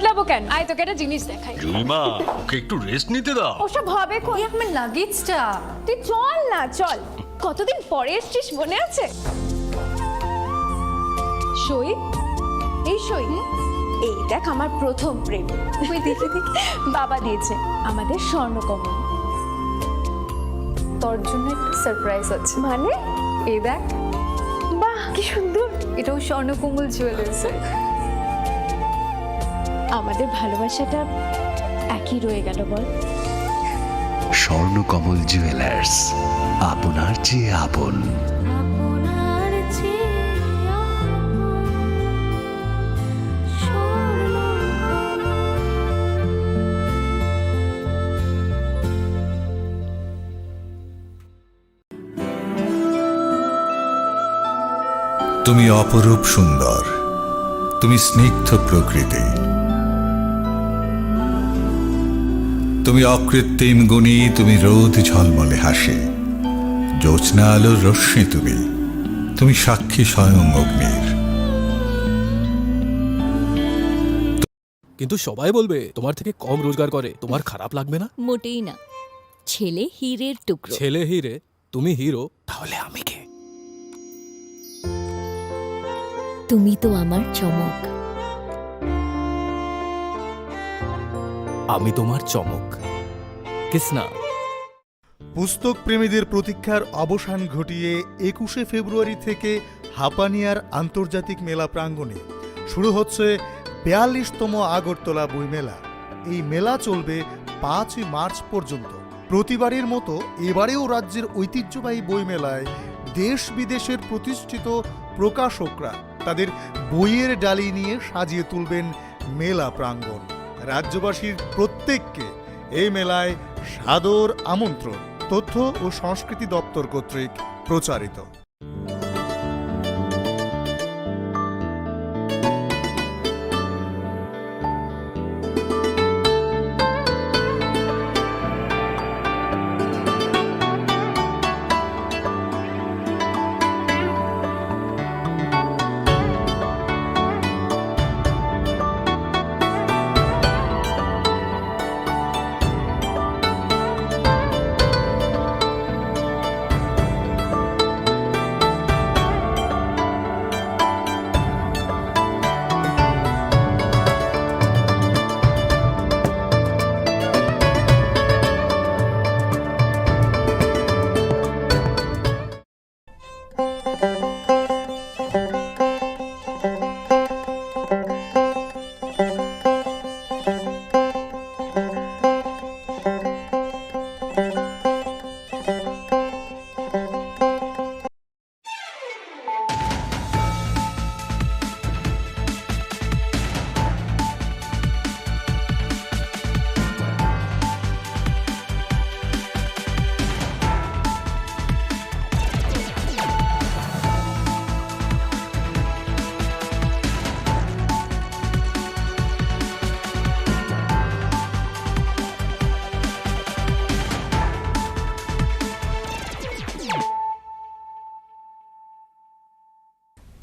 লাগবো কেন? আয় তোকে একটা জিনিস দেখাই। জুইমা ওকে একটু রেস্ট নিতে দাও। ওসব হবে কোন? আমার লাগেজটা। তুই চল না চল। কতদিন পরে এসেছিস মনে আছে? সই এই সই এই দেখ আমার প্রথম প্রেম। তুই দেখে দেখি বাবা দিয়েছে আমাদের স্বর্ণকমল। তোর জন্য একটা সারপ্রাইজ আছে। মানে এই দেখ, বাহ কি সুন্দর। এটাও স্বর্ণকমল জুয়েলার্সে। আমাদের ভালোবাসাটা একই রয়ে গেল বল। স্বর্ণকমল জুয়েলার্স, আপনার চেয়ে আপন। তুমি অপরূপ সুন্দর, তুমি স্নিগ্ধ প্রকৃতি, তুমি অকৃত্রিম গুণী, তুমি রোদ ঝলমলে হাসি, জ্যোৎস্না আলোর রশ্মি, তুমি সাক্ষী স্বয়ং অগ্নির। কিন্তু সবাই বলবে তোমার থেকে কম রোজগার করে, তোমার খারাপ লাগবে না? মোটেই না। ছেলে হীরের টুকরো। ছেলে হিরে, তুমি হিরো, তাহলে আমি কে? তুমি তো আমার চমক। আমি তোমার চমক। কিসনা? পুস্তক প্রেমীদের প্রতীক্ষার অবসান ঘটিয়ে ২১শে ফেব্রুয়ারি থেকে হাপানিয়ার আন্তর্জাতিক মেলা প্রাঙ্গণে শুরু হচ্ছে ৪২তম আগরতলা বইমেলা। এই মেলা চলবে ৫ই মার্চ পর্যন্ত। প্রতিবারের মতো এবারেও রাজ্যের ঐতিহ্যবাহী বইমেলায় দেশ বিদেশের প্রতিষ্ঠিত প্রকাশকরা তাদের বইয়ের ডালি নিয়ে সাজিয়ে তুলবেন মেলা প্রাঙ্গণ। রাজ্যবাসীর প্রত্যেককে এই মেলায় সাদর আমন্ত্রণ। তথ্য ও সংস্কৃতি দপ্তর কর্তৃক প্রচারিত।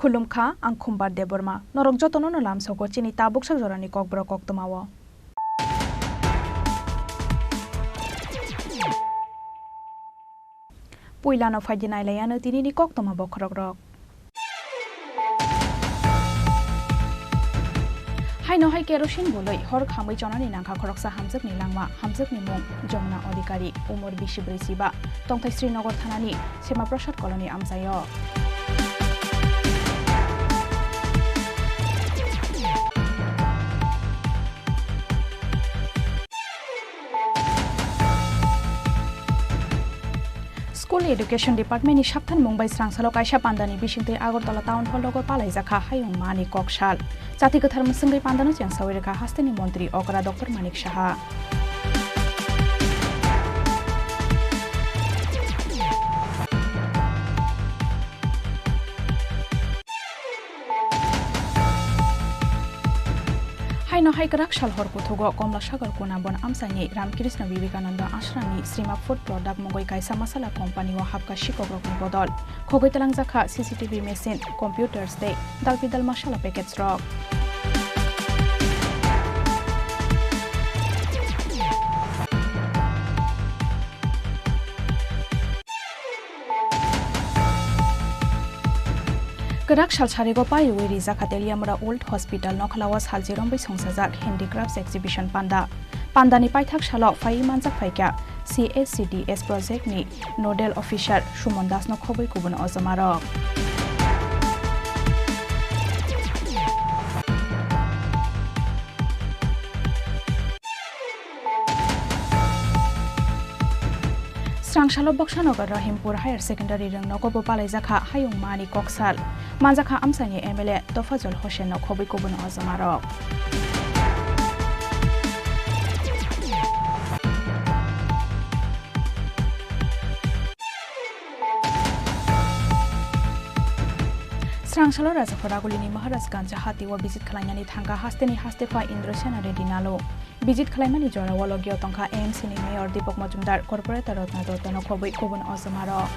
खुलुमखा आं खुम्बार देबरमा नरक जतन नलाम सको चिनी ताबुक जरानि ककब्रक कक्तमाव पुइलानो फाइदिनायलायानो दिनैनि कक्तमा बखरक रक हाइनो हाइ केरोसिन बोलै हर खामै जनानि नांखा खरकसा हामजोकनि लांमा हामजोकनि मुं जमुना अधिकारी उमर 24 तंथाइ श्रीनगर थानानि सेमा प्रसाद कलनि आमजायो स्कुल एडुकेशन डिपार्टमेंटनि साबथान मुंबाइ स्रांसालो कायसा पान्दानि बिसिंतै आगरतला टाउन हल लोगो पालाइजाखा हायं मानिक ककसाल जाति गोथार मुसुंगै पान्दानो जेंसावै रेखा हास्तेनि मन्त्री अकरा डक्टर मानिक साहा हाइनो हाइकराक सालहर कुथुगो कमला सागर कोनाबन आमसानि रामकृष्ण विवेकानंद आश्रमनि श्रीमा फुड प्रडाक्ट मंगै कायसा मसाला कम्पानी व हाबका शिकग्रकनि बदल खगैतलां जाखा सीसीटीवी मेसिन कम्पिउटार्स दे दालपिदाल मसाला पेकेट्स रक Haikarak Shalcharigo Paiwi Rizakateliamra Old Hospital Nokalawas Haljirom Songsajak Handicrafts Exhibition Panda. Pandani Paithak Shalok Fai Manjak Faika CSCDS Project ni Nodal Official Shumon Das no Khoboi Kubun Ozamaro. Srangshalo Bokshanogar Rahimpur Higher Secondary Rang Nokobo Palezaka Hayung Mani Koksal Manjaka Amsani MLA Tofazol Hoshen no Khoboi Kubun Ozamaro. Srangshalo Razakoragulini Maharaj Ganja Hati wa visit Kalainani Thanga Hasteni Hastefa Indrasena Redinalo. Visit Kalaimani Jora Walogio Tonka AMC ni Mayor Dipok Majumdar Corporate Rotna Dotano Khoboi Kubun Ozamaro.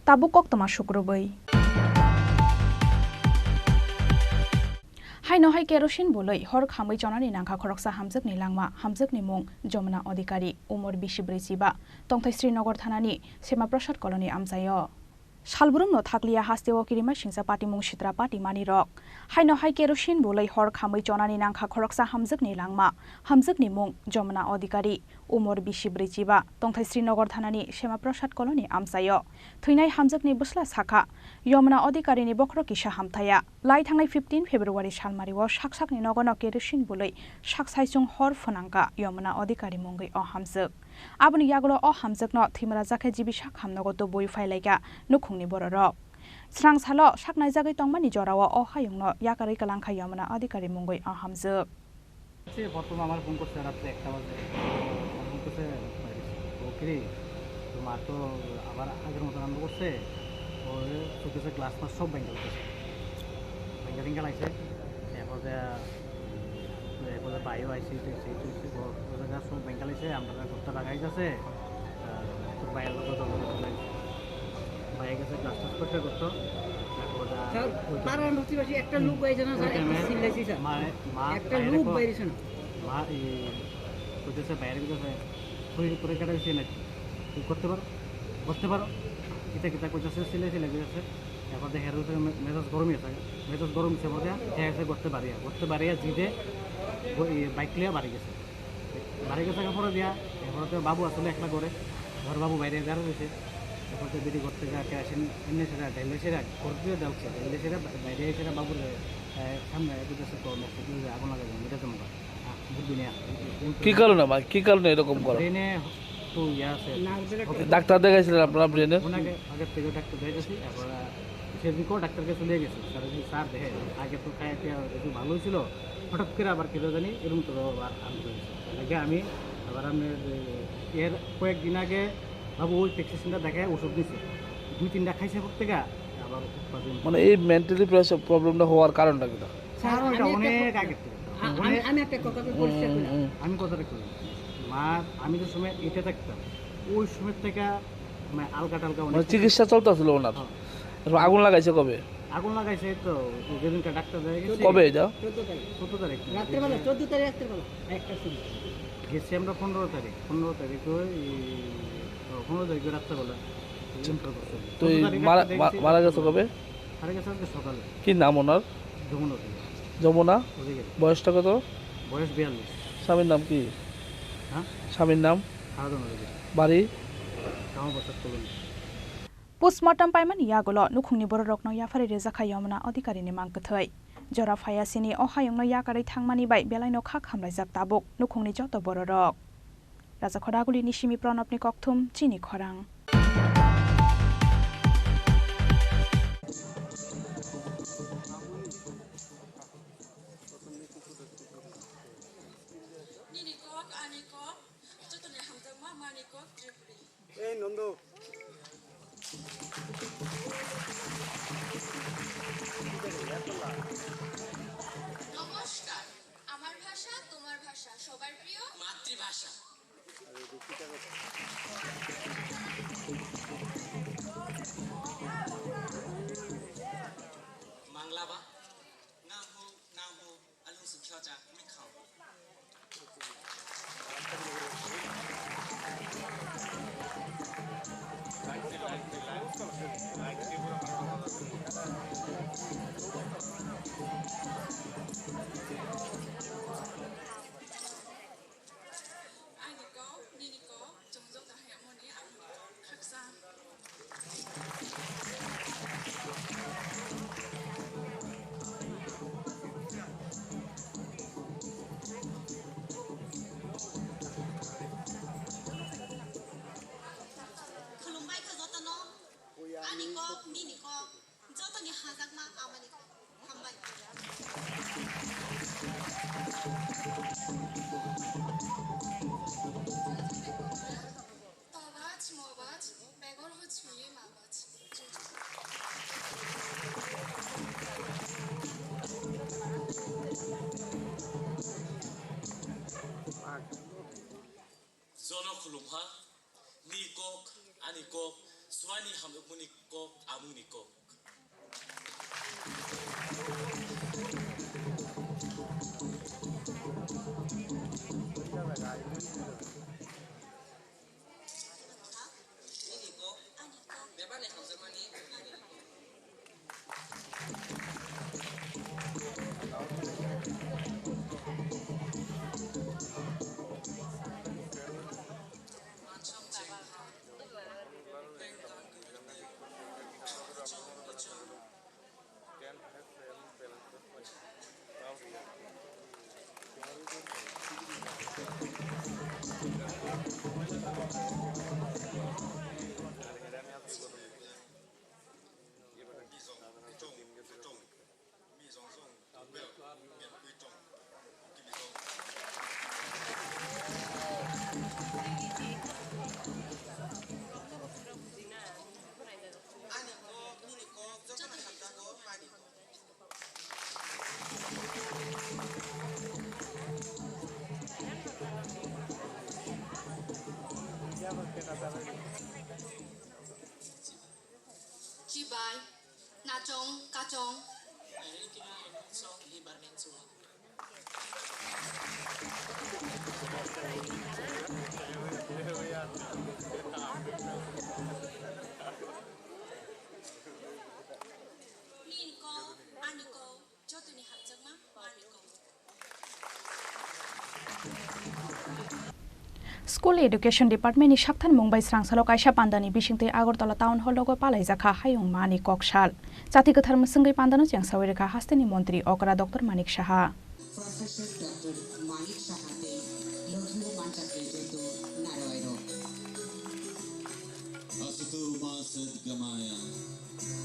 Tabukok Tama Shukrubai. Hai no hai kerosene boloi hor khamai chonani nangkha khoroksa hamjak ni langma hamjak ni mung Jomna Adhikari umor 23 ba tongthai Srinagar thanani Sema Prasad colony amsayo Shalburum no thakliya hasteo kirima singsa party mung Shitra party mani rok hai no hai kerosene boloi hor khamai chonani nangkha khoroksa hamjak ni langma hamjak ni mung Jomna Adhikari umor 23 ba tongthai Srinagar thanani Sema Prasad colony amsayo thuinai hamjak ni busla sakha Yomna Adhikari ni bokro kisha hamthaya lai thangai 15 February salmariwo saksak ni nogono kerosene boloi saksaisung hor phonangka Yomna Adhikari mungoi o hamjak aboni yagulo o hamjak no thimra jakhe jibi sak hamnogo to boi phailaika nukhungni bororok srangsalo saknai jagai tongmani jorawo o hayungno yakarai kalangkha Yomna Adhikari mungoi o hamjak সে প্রথম আমার phone করছে রাত্রে 1টা বাজে phone করছে ওকে তোমার তো আবার আগের মতো আরম্ভ করছে ওর চোখে গ্লাস মাস সব ব্যাংকে লাগছে ব্যাংকে লাগছে এরপরে বাইও আইসি সেই জায়গা সব ব্যাংকে লাগছে আমরা করতে লাগাই গেছে তোর বাইরের লোক বাইরে গেছে গ্লাস টাস করতে করতো একটা লোক বাইরে না একটা লোক বাইরে মা করতেছে বাইরে করতেছে পরীক্ষাটা হয়েছে নাকি তুই করতে পারো কিতা কিতা করতেছে সিলে গেছে এরপর দেখে মেজাজ গরমই আছে মেজাজ গরম হিসেবে হ্যাঁ এসে করতে পারিয়া জিদে বাইক লিয়া বাড়ি গেছে পরে দিয়া এরপরে বাবু আসলে একলা করে ঘর বাবু বাইরে দাঁড়া রয়েছে এরপর বিড়ি করতে যা কেরাসিন এমনি সেটা ঢেলে সেটা করতে দেওয়া ঢেলে সেটা বাইরে সেটা বাবুর সামনে আগুন লাগাই এটা তো মোকা বুঝবি না কি কারণে এরকম করে ব্রেনে তো ইয়া আছে ডাক্তার দেখাইছিলেন আপনারা ব্রেনে আগে থেকে ডাক্তার দেখাইছি এরপর সেদিনকেও ডাক্তারকে চলে গেছে স্যার দেখে আগে তো খায় একটু ভালো হয়েছিল হঠাৎ করে আবার কেটে জানি এরকম তো আবার আগে আমি আবার আপনার এর কয়েকদিন আগে বাবু ওই প্রেসক্রিপশনটা দেখায় ওষুধ দিচ্ছে 2-3টা খাইছে প্রত্যেকে আবার মানে এই মেন্টালি প্রবলেমটা হওয়ার কারণটা কি অনেক আগে থেকে আমি একটা কথা আমি কথাটা করি মা আমি যে সময় এটা থাকতাম ওই সময় থেকে আলগা টালগা চিকিৎসা চলতেছিল ওনার আগুন লাগাইছে কবে আগুন লাগাইছে তো যেদিনটা ডাক্তার দেখে কবে এটা 14 তারিখ রাত্রেবেলা 14 তারিখ রাত্রেবেলা একটা শুরু গেছি আমরা 15 তারিখ ওই 15 তারিখ রাত্রেবেলা তো মারা গেছে কবে মারা গেছে সকালে কি নাম ওনার যমুনা বয়সটা কত বয়স 42 স্বামীর নাম কি হ্যাঁ স্বামীর নাম বাড়ি Postmortem paiman yagulo nukhungni borok no yafari rezakha Yomna Adhikari ni mangkthai jora phayasini o hayungno yakarai thangmani bai belaino kha khamlai jak tabuk nukhungni joto borok Raja Khodaguli ni Simi Pranopni Kokthum Chini Khorang নমস্কার আমার ভাষা তোমার ভাষা সবার প্রিয় মাতৃভাষা বাংলা বা নাম হো আলু সুখ্যাচা মিখাও 저들이 하작마 아마니 한바이 떠바지 뭐바지 매걸 허치위 마바지 জনখলুমহা নি কক আনি কক সোয়ানি হামুনি কক আমুনি কক Cibai, Nachong, Kachong. Ninko, Aniko, 저들이 합작마 아니고. School education department नि साक्थान मुंबाई स्रांसालो कायसा पान्दानि बिसिंते आगरतला टाउन हल लोगो पालाइजाखा हायुं मानिक कक्साल जाति गोथार मुसंगै पान्दानो जेंसावै रेखा हास्तेनि मन्त्री अकरा doctor Manik Saha professor doctor Manik साहाते लघु मानचाके जेतु नारायण असतु मा सद्गमाय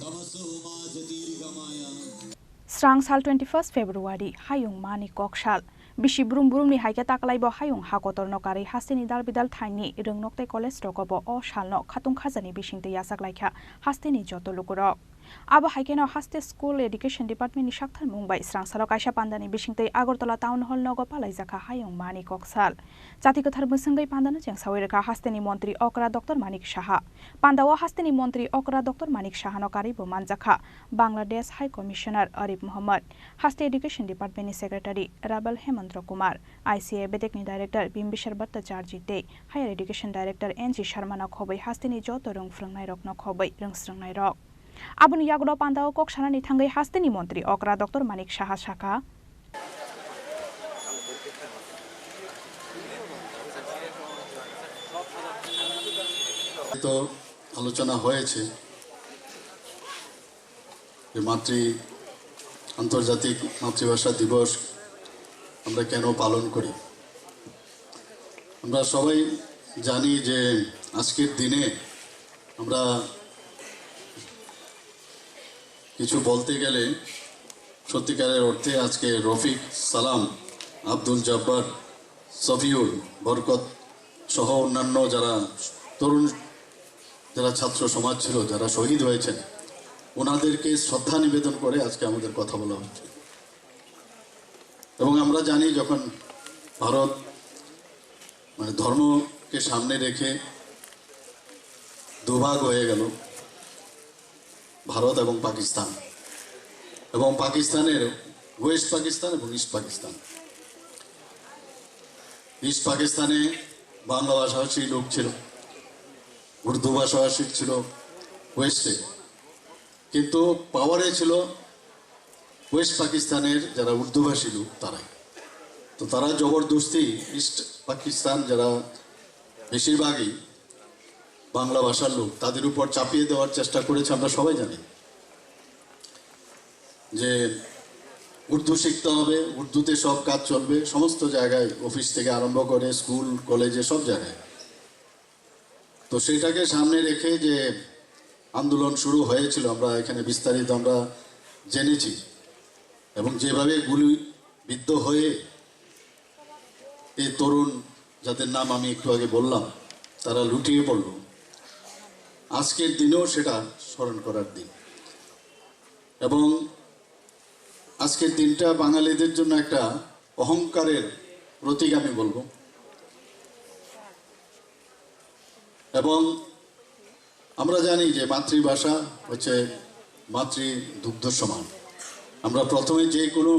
तमसु मा ज्योतिर्गमाय स्रांसाल 21 फेब्रुवारी हायुं मानिक कक्साल बिसि ब्रुम ब्रुमनि हाइके ताकलाइबो हायुं हाकतर नकारि हास्तेनि दाल बिदाल थाइनि रोंनकते कलेज रकबो अ सालनो खातुं खाजानि बिसिंते यासाक लाइखा हास्तेनि जतो लुकुरक आबो हाइकेनो हास्ते स्कुल एडुकेशन डिपार्टमेंट नि साक्थान मुंबाई स्रांसालो कायसा पान्दानि बिसिंते आगरतला टाउन हल नगो पालाइजाखा हायुं मानिक कक्साल जाति गोथार मुसंगै पान्दानो जेंसावै रेखा हास्तेनि मन्त्री अकरा डॉक्टर मानिक साहा पान्दावा हास्तेनि मन्त्री अकरा डॉक्टर मानिक साहानो कारिबो मानजाखा बांग्लादेश हाई कमिशनार आरिफ मोहम्मद हास्ते एडुकेशन डिपार्टमेंट नि सेक्रेटारि राबल हेमंत कुमार आईसीए बेदेकनि डाइरेक्टर बिम्बिसार भट्टाचार्य ते higher education director NG Sharma खबै हास्तेनि जतो रोंफ्रोंनाय रक खबै रोंस्रोंनाय रक आबुनि यागुडो पान्दाव कक्सानानि थांगै हास्तेनि मन्त्री अकरा डॉक्टर मानिक साहा शाखा তো আলোচনা হয়েছে যে আন্তর্জাতিক মাতৃভাষা দিবস আমরা কেন পালন করি আমরা সবাই জানি যে আজকের দিনে আমরা কিছু বলতে গেলে সত্যিকারের অর্থে আজকে রফিক সালাম আব্দুল জব্বার সফিউল বরকত সহ অন্যান্য যারা তরুণ যারা ছাত্র সমাজ ছিল যারা শহীদ হয়েছেন ওনাদেরকে শ্রদ্ধা নিবেদন করে আজকে আমাদের কথা বলা হচ্ছে এবং আমরা জানি যখন ভারত মানে ধর্মকে সামনে রেখে দুভাগ হয়ে গেল ভারত এবং পাকিস্তান এবং পাকিস্তানের ওয়েস্ট পাকিস্তান এবং ইস্ট পাকিস্তান ইস্ট পাকিস্তানে বাংলা ভাষাভাষী লোক ছিল উর্দু ভাষাভাষী ছিল ওয়েস্টে কিন্তু পাওয়ারে ছিল ওয়েস্ট পাকিস্তানের যারা উর্দুভাষী লোক তারাই তো তারা জবরদস্তি ইস্ট পাকিস্তান যারা বেশিরভাগই বাংলা ভাষার লোক তাদের উপর চাপিয়ে দেওয়ার চেষ্টা করেছে আমরা সবাই জানি যে উর্দু শিখতে হবে উর্দুতে সব কাজ চলবে সমস্ত জায়গায় অফিস থেকে আরম্ভ করে স্কুল কলেজে সব জায়গায় তো সেটাকে সামনে রেখে যে আন্দোলন শুরু হয়েছিল আমরা এখানে বিস্তারিত আমরা জেনেছি, এবং যেভাবে গুলিবিদ্ধ হয়ে এই তরুণ যাদের নাম আমি একটু আগে বললাম তারা লুটিয়ে পড়ল, আজকের দিনেও সেটা স্মরণ করার দিন। এবং আজকের দিনটা বাঙালিদের জন্য একটা অহংকারের প্রতীক আমি বলবো। এবং আমরা জানি যে মাতৃভাষা হচ্ছে মাতৃদুগ্ধ সমান। আমরা প্রথমে যে কোনো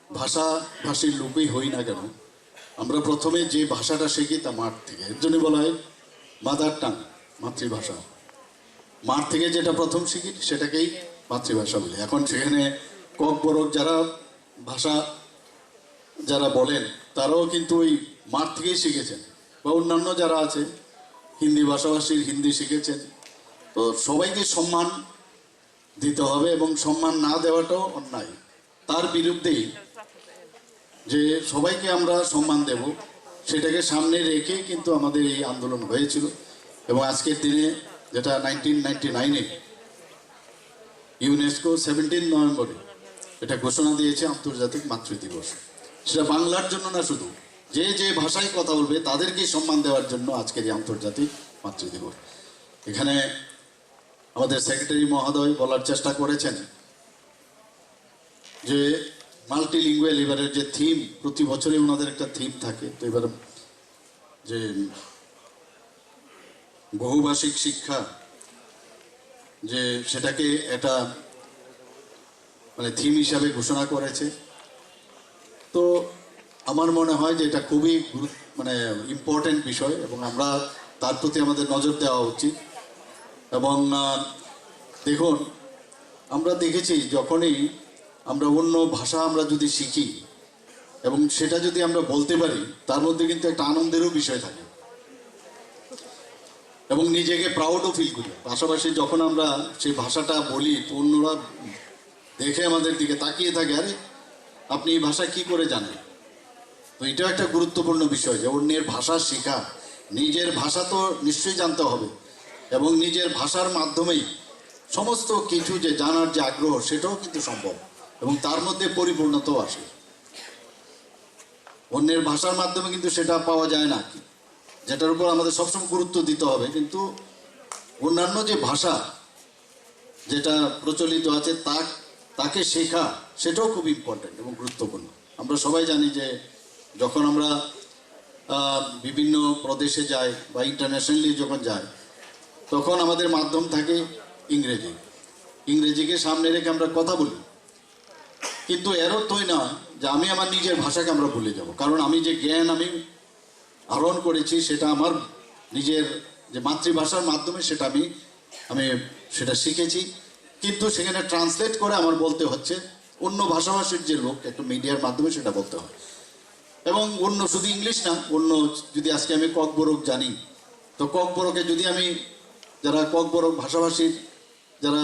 ভাষাভাষীর লোকই হই না কেন, আমরা প্রথমে যে ভাষাটা শিখি তা মার থেকে। এর জন্য বলা হয় মাদার টাং, মাতৃভাষা। মার থেকে যেটা প্রথম শিখি সেটাকেই মাতৃভাষা বলি। এখন সেখানে ককবরক যারা বলেন তারাও কিন্তু ওই মার থেকেই শিখেছেন, বা অন্যান্য যারা আছে হিন্দি ভাষাভাষীর হিন্দি শিখেছেন। তো সবাইকে সম্মান দিতে হবে, এবং সম্মান না দেওয়াটাও অন্যায়। তার বিরুদ্ধেই যে সবাইকে আমরা সম্মান দেব সেটাকে সামনে রেখে কিন্তু আমাদের এই আন্দোলন হয়েছিল। এবং আজকের দিনে যেটা 1999-এ ইউনেস্কো 17 নভেম্বরে এটা ঘোষণা দিয়েছে আন্তর্জাতিক মাতৃদিবস। সেটা বাংলার জন্য না, শুধু যে যে ভাষায় কথা বলবে তাদেরকে সম্মান দেওয়ার জন্য আজকের এই আন্তর্জাতিক মাতৃদিবস। এখানে আমাদের সেক্রেটারি মহোদয় বলার চেষ্টা করেছেন যে মাল্টিলিঙ্গুয়াল, এবারের যে থিম, প্রতি বছরই ওনাদের একটা থিম থাকে, তো এবার যে বহুভাষিক শিক্ষা, যে সেটাকে একটা মানে থিম হিসাবে ঘোষণা করেছে। তো আমার মনে হয় যে এটা খুবই মানে ইম্পর্টেন্ট বিষয়, এবং আমরা তার প্রতি আমাদের নজর দেওয়া উচিত। এবং দেখুন, আমরা দেখেছি যখনই আমরা অন্য ভাষা আমরা যদি শিখি এবং সেটা যদি আমরা বলতে পারি, তার মধ্যে কিন্তু একটা আনন্দেরও বিষয় থাকে এবং নিজেকে প্রাউডও ফিল করি। পাশাপাশি যখন আমরা সেই ভাষাটা বলি তো অন্যরা দেখে আমাদের দিকে তাকিয়ে থাকে, আরে আপনি এই ভাষা কি করে জানেন? তো এটাও একটা গুরুত্বপূর্ণ বিষয় যে অন্যের ভাষা শেখা। নিজের ভাষা তো নিশ্চয়ই জানতে হবে, এবং নিজের ভাষার মাধ্যমেই সমস্ত কিছু যে জানার যে আগ্রহ সেটাও কিন্তু সম্ভব, এবং তার মধ্যে পরিপূর্ণতাও আসে। অন্যের ভাষার মাধ্যমে কিন্তু সেটা পাওয়া যায় না, যেটার উপর আমাদের সবসময় গুরুত্ব দিতে হবে। কিন্তু অন্যান্য যে ভাষা যেটা প্রচলিত আছে তাকে শেখা, সেটাও খুব ইম্পর্টেন্ট এবং গুরুত্বপূর্ণ। আমরা সবাই জানি যে যখন আমরা বিভিন্ন প্রদেশে যাই বা ইন্টারন্যাশনালি যখন যাই, তখন আমাদের মাধ্যম থাকে ইংরেজিকে সামনে রেখে আমরা কথা বলি। কিন্তু এর অর্থই না যে আমি আমার নিজের ভাষাকে আমরা ভুলে যাব, কারণ আমি যে জ্ঞান আমি আহরণ করেছি সেটা আমার নিজের যে মাতৃভাষার মাধ্যমে সেটা আমি সেটা শিখেছি। কিন্তু সেখানে ট্রান্সলেট করে আমার বলতে হচ্ছে অন্য ভাষাভাষীর যে লোক, একটা মিডিয়ার মাধ্যমে সেটা বলতে হয়। এবং অন্য শুধু ইংলিশ না, অন্য যদি আজকে আমি ককবরক জানি, তো ককবরকে যদি আমি যারা ককবরক ভাষাভাষীর যারা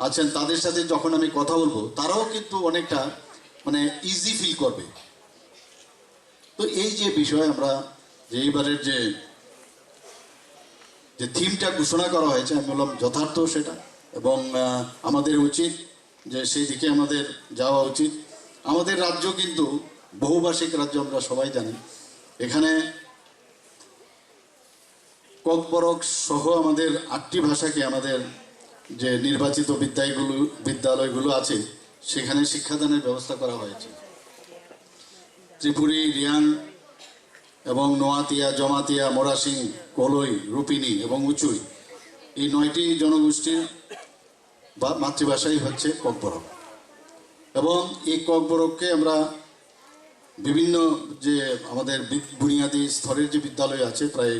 আছেন তাদের সাথে যখন আমি কথা বলবো, তারাও কিন্তু অনেকটা মানে ইজি ফিল করবে। তো এই যে বিষয় আমরা যে এইবারের যে থিমটা ঘোষণা করা হয়েছে, আমি বললাম যথার্থ সেটা, এবং আমাদের উচিত যে সেই দিকে আমাদের যাওয়া উচিত। আমাদের রাজ্য কিন্তু বহুভাষিক রাজ্য, আমরা সবাই জানি। এখানে ককবরক সহ আমাদের 8টি ভাষাকে আমাদের যে নির্বাচিত বিদ্যালয়গুলো আছে সেখানে শিক্ষাদানের ব্যবস্থা করা হয়েছে। ত্রিপুরী, রিয়াং এবং নোয়াতিয়া, জমাতিয়া, মোরাসিং, কলই, রূপিনী এবং উচুই, এই 9টি জনগোষ্ঠীর মাতৃভাষাই হচ্ছে ককবরক। এবং এই ককবরককে আমরা বিভিন্ন যে আমাদের বুনিয়াদী স্তরের যে বিদ্যালয় আছে প্রায়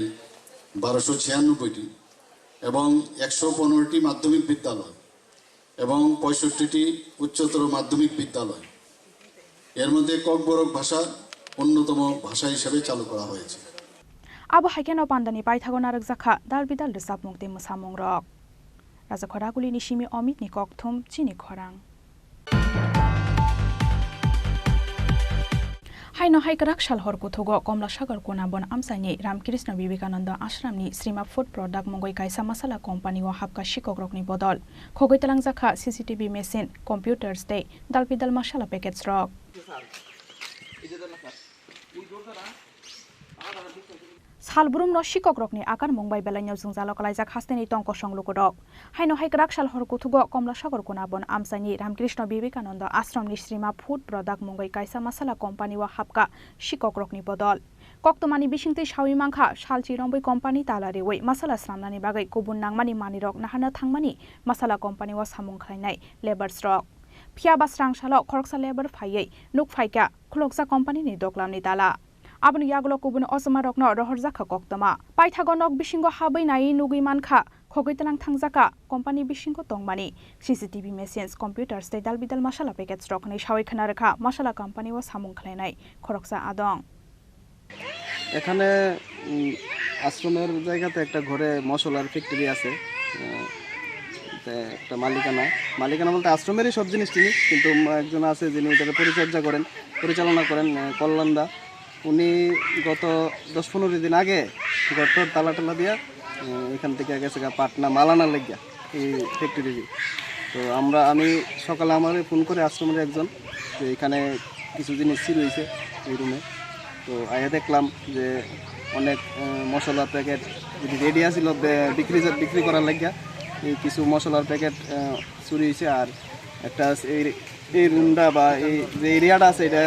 1296টি, এবং 115টি মাধ্যমিক বিদ্যালয় এবং 65টি উচ্চতর মাধ্যমিক বিদ্যালয়, এর মধ্যে ককবরক ভাষা অন্যতম ভাষা হিসেবে চালু করা হয়েছে। আবু হাইকেন পান্ডানি পাইথাগো নারক জাখা দাল বিদাল রেসাব মুক্তি মুসামং রক রাজা খরাগুলি নিশিমি অমিত নিকক থুম চিনি খরাং Haino haikarak shalhor kuthugo Komla Sagar Konabon Amsani Ramkrishna Vivekananda Ashramni Srima Food Product Mongoi Kaisa Masala Company wa Hapka Shikokrokni Bodol Khogoi Talangzakha CCTV machine computers day Dalpidal Masala packets rock Salbrum no Shikokrokni Akar Mumbai Belanya Zungzalo Kalajak Hasteni Tonko Songlukodok Haino haikarak shalhor kuthugo Komla Sagar Konabon Amsani Ramkrishna Vivekananda Ashramni Srima Food Product Mongoi Kaisa Masala Company wa Hapka Shikokrokni Bodol Koktomani Bishingti Shawi Mangkha Shalchi Romboi Company Talarewe Masala Sramnani Bagai Kubun Nangmani Manirok Nahana Thangmani Masala Company wa Samung Khlainai Labor Stock Phia Basrang Shalo Khoroksa Labor Phaiye Nuk Phaika Khuloksa Company ni Doklamni Tala Abun Yaglo Kubun Osmarokno Rohorzakha Koktama Paithagonok Bishingo Habai Nai Nugi Mankha Khogitalang Thangzaka Company Bishingo Tongmani CCTV machines computers te dalbidal masala packet stock ni Shawi Khanarkha Masala Company wa Samung Khlainai Khoroksa Adong এখানে আশ্রমের জায়গাতে একটা ঘরে মশলার factory আছে একটা মালিকানা বলতে আশ্রমেরই সব জিনিস তিনি কিন্তু একজন আছে যিনি এটাকে পরিচালনা করেন কল্যাণদা উনি গত 10-15 দিন আগে ঘরটার তালা দিয়া এখান থেকে গেছে পাটনা মালানা লেগিয়া এই ফ্যাক্টরি তো আমি সকালে আমারে ফোন করে আশ্রমের একজন যে এখানে কিছু জিনিস ছিল হয়েছে এই রুমে তো আয়া দেখলাম যে অনেক মশলার প্যাকেট যদি রেডি আছিল বিক্রি করার লাগিয়া এই কিছু মশলার প্যাকেট চুরি হয়েছে আর একটা এই রুমটা বা এই যে এরিয়াটা আছে এটা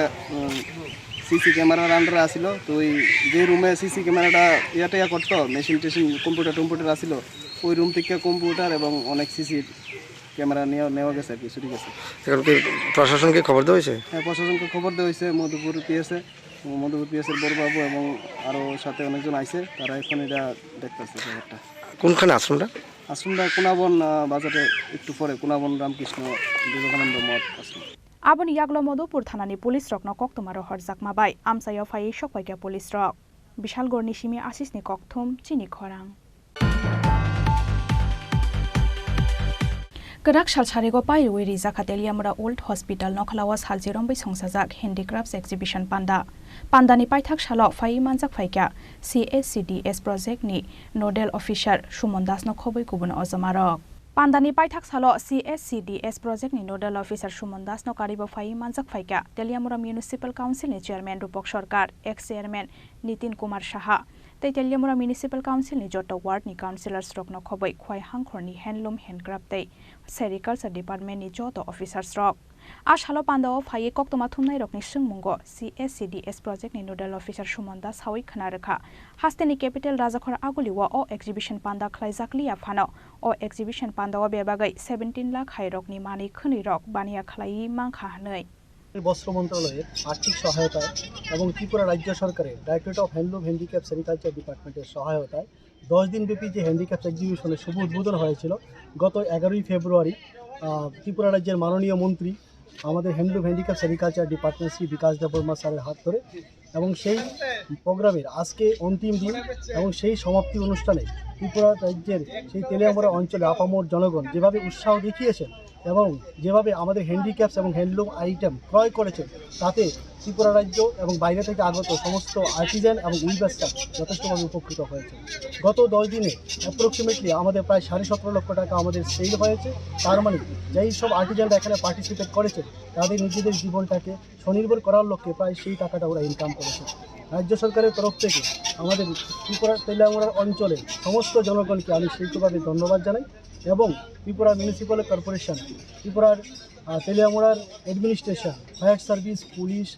সিসি ক্যামেরার আন্ডারে আসিল তো ওই যে রুমে সিসি ক্যামেরাটা ইয়া করতো মেশিন কম্পিউটার আসিল ওই রুম থেকে কম্পিউটার এবং অনেক সিসি ক্যামেরা নেওয়া গেছে আর কি চুরি গেছে প্রশাসনকে খবর দেওয়া হয়েছে হ্যাঁ প্রশাসনকে খবর দেওয়া হয়েছে মধুপুর পিএসের বড়বাবু এবং আরও সাথে অনেকজন আইছে তারা এখন এটা দেখতেছে ব্যাপারটা কোনখানে আশ্রমটা কোনাবন বাজারে একটু পরে কোনাবন রামকৃষ্ণ বিবেকানন্দ মঠ আশ্রম Abon Yaglo Modopur Thanani Police Rock no Koktomaro Horzakma Bai Amsayo Fai Shokwaika Police Rock Bishal Gornishimi Asisni Kokthum Chini Khorang Kerak Shalcharego Pai Wiri Zakateliamra Old Hospital Nokhalawas Halzirombai Songsajak Handicrafts Exhibition Pandani Paithak Shalo Fai Manjak Faika CSCDS Project ni Nodal Officer Shumondas no Khoboi Kubun Ozamarok Pandani Paithak Salo CSCDS Project ni Nodal Officer Shumondas no Karibo Fai Manjak Faika Teliamura Municipal Council ni Chairman Rupok Sarkar Ex-Chairman Nitin Kumar Saha Tei Teliamura Municipal Council ni Jota Ward ni Councillors Rock no Khoboi Khwai Hangkhor ni Handloom Handcraft tei Sericulture Department ni Jota Officers Rock Ashalo Pandao Fai Koktoma Thumnai Rock ni Sungmungo CSCDS Project ni Nodal Officer Shumondas Hawi Khanarkha Hasteni Capital Rajakhor Aguliwa o Exhibition Panda Khlaijakli Afano o Exhibition Pandao Bebagai 17 lakh hai rock ni mani khuni rock baniya khlai mangkha hanai বস্ত্র মন্ত্রণালয়ের আর্থিক সহায়তায় এবং ত্রিপুরা রাজ্য সরকারের directorate of handloom handicap sericulture ডিপার্টমেন্টের সহায়তায় 10 দিনব্যাপী যে হ্যান্ডিক্যাপ এক্সিবিশনের শুভ উদ্বোধন হয়েছিল গত 11ই ফেব্রুয়ারি ত্রিপুরা রাজ্যের মাননীয় মন্ত্রী আমাদের handloom handicap sericulture department Shri Bikash Debbarma স্যারের হাত ধরে এবং সেই প্রোগ্রামের আজকে অন্তিম দিন এবং সেই সমাপ্তি অনুষ্ঠানে ত্রিপুরা রাজ্যের সেই তেলিয়ামুড়া অঞ্চলে আপামর জনগণ যেভাবে উৎসাহ দেখিয়েছেন এবং যেভাবে আমাদের হ্যান্ডিক্যাপস এবং হ্যান্ডলুম আইটেম ক্রয় করেছেন তাতে ত্রিপুরা রাজ্য এবং বাইরে থেকে আগত সমস্ত আর্টিজান এবং উইভার্সরা যথেষ্টভাবে উপকৃত হয়েছে গত 10 দিনে অ্যাপ্রক্সিমেটলি আমাদের প্রায় 17.5 লক্ষ টাকা আমাদের সেল হয়েছে তার মানে যেই সব আর্টিজানরা এখানে পার্টিসিপেট করেছে তাদের নিজেদের জীবনটাকে স্বনির্ভর করার লক্ষ্যে প্রায় সেই টাকাটা ওরা ইনকাম করেছে রাজ্য সরকারের তরফ থেকে আমাদের ত্রিপুরা তেলিয়ামুড়ার অঞ্চলে সমস্ত জনগণকে আমি সেইভাবে ধন্যবাদ জানাই এবং ত্রিপুরা মিউনিসিপ্যাল কর্পোরেশন ত্রিপুরার তেলিয়ামুড়ার অ্যাডমিনিস্ট্রেশন ফায়ার সার্ভিস পুলিশ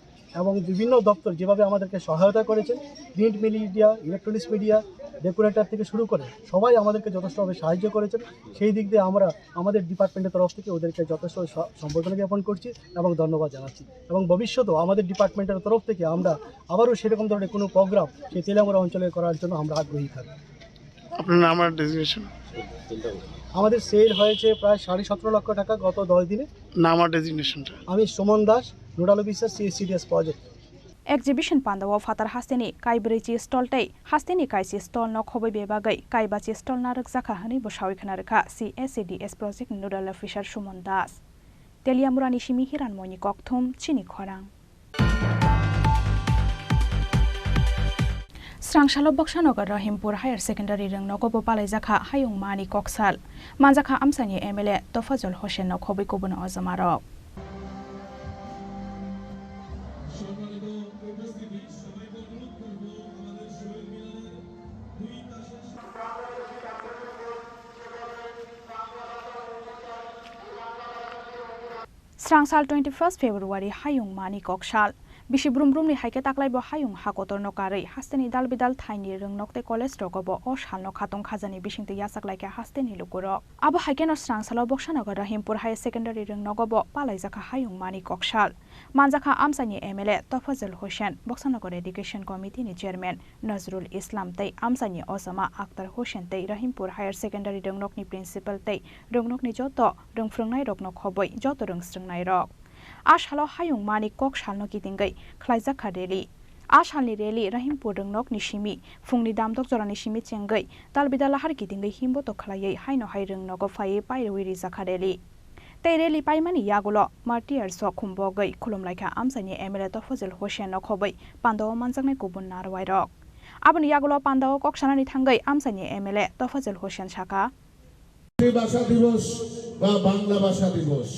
এবং বিভিন্ন দপ্তর যেভাবে আমাদেরকে সহায়তা করেছেন print media electronics media decorator থেকে শুরু করে সবাই আমাদেরকে যথেষ্টভাবে সাহায্য করেছেন সেই দিক দিয়ে আমরা আমাদের ডিপার্টমেন্টের তরফ থেকে ওদেরকে যথেষ্ট সম্বর্ধনা জ্ঞাপন করছি এবং ধন্যবাদ জানাচ্ছি এবং ভবিষ্যতেও আমাদের ডিপার্টমেন্টের তরফ থেকে আমরা আবারও সেরকম ধরনের কোনো প্রোগ্রাম সেই তেলিয়ামুড়া অঞ্চলে করার জন্য আমরা আগ্রহী থাকি আপনার নাম আর ডেজিগনেশন আমাদের সেল হয়েছে প্রায় 17.5 লক্ষ টাকা গত 10 দিনে নাম আর ডেজিগনেশনটা আমি Suman Das nodal officer CSCDS project Exhibition Pandao Fatar Hasteni Kaibrichi Stall Tei Hasteni Kaisi Stall no Khoboi Bebagai Kaibachi Stall Narak Zakha Hani Boshawi Khanarkha CSCDS Project Nodal Officer Shumon Das Teliamura Nishimi Hiran Moni Kokthum Chini Khorang Srangshalo Boksanoga Rahimpur Higher Secondary Rang Nogobo Palezaka Hayung Mani Koksal Manjaka Amsani MLA Tofazol Hoshen Nokobi Kubun Ozamarok. Srangsal 21st February Hayung Mani Kokshal Bishi Brumbrumni Haike Taklaibo Hayung Hakotor Nokari Hasteni Dalbidal Tiny Rung Nokte Kolestrogobo Oshal no Katong Khazani Bishing Yasak like a Hasteni Lukuro Abu Haken or Strangsalo Boksanoga Rahimpur High Secondary Rung Nogobo Palazaka Hayung Mani Kokshal Manjaka Amsani MLA Tofazil Hoshen Boksanogo Education Committee ni Chairman Nazrul Islam Tay Amsani Osama Akhtar Hoshen Tay Rahimpur Higher Secondary Rung Nokni Principal Tay Rung Nokni Joto Rung Frungnai Rok Nok Hoboi Joto Rung Strungnai Rok Ashalo Hayung Mani Kokshal no Kitingai Klaizaka Reli Ashalni Reli Rahimpur Rung Nok Nishimi Fungni Dam Doktora Nishimi Chengai Dalbidala Har Kitingai Himbo to Klaye Haino Hai Rung Nogo Faye Pairwiri Zakareli Tayreli Paimani Yagulo Martyr So Kumbogai Kulum Laika Amsani Emirate of Fazil Hoshen Nokobai Pando Manzane Kubun Narwairok Abun Yagulo Pando Kokshani Tangai Amsani Emile Tofazil Hoshen Shaka ভাষা দিবস বা বাংলা ভাষা দিবস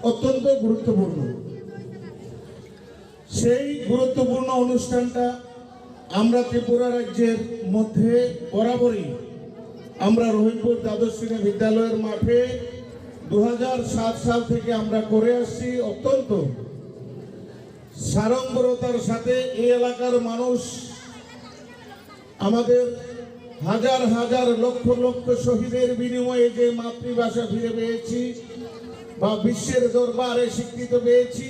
অত্যন্ত গুরুত্বপূর্ণ সেই গুরুত্বপূর্ণ অনুষ্ঠানটা আমরা ত্রিপুরা রাজ্যের মধ্যে বরাবরই আমরা রহিমপুর দ্বাদশ শ্রেণী বিদ্যালয়ের মাঠে 2007 সাল থেকে আমরা করে আসছি অত্যন্ত সাড়ম্বরতার সাথে এই এলাকার মানুষ আমাদের হাজার হাজার লক্ষ লক্ষ শহীদের বিনিময়ে যে মাতৃভাষা ফিরে পেয়েছি বা বিশ্বের দরবারে স্বীকৃত পেয়েছি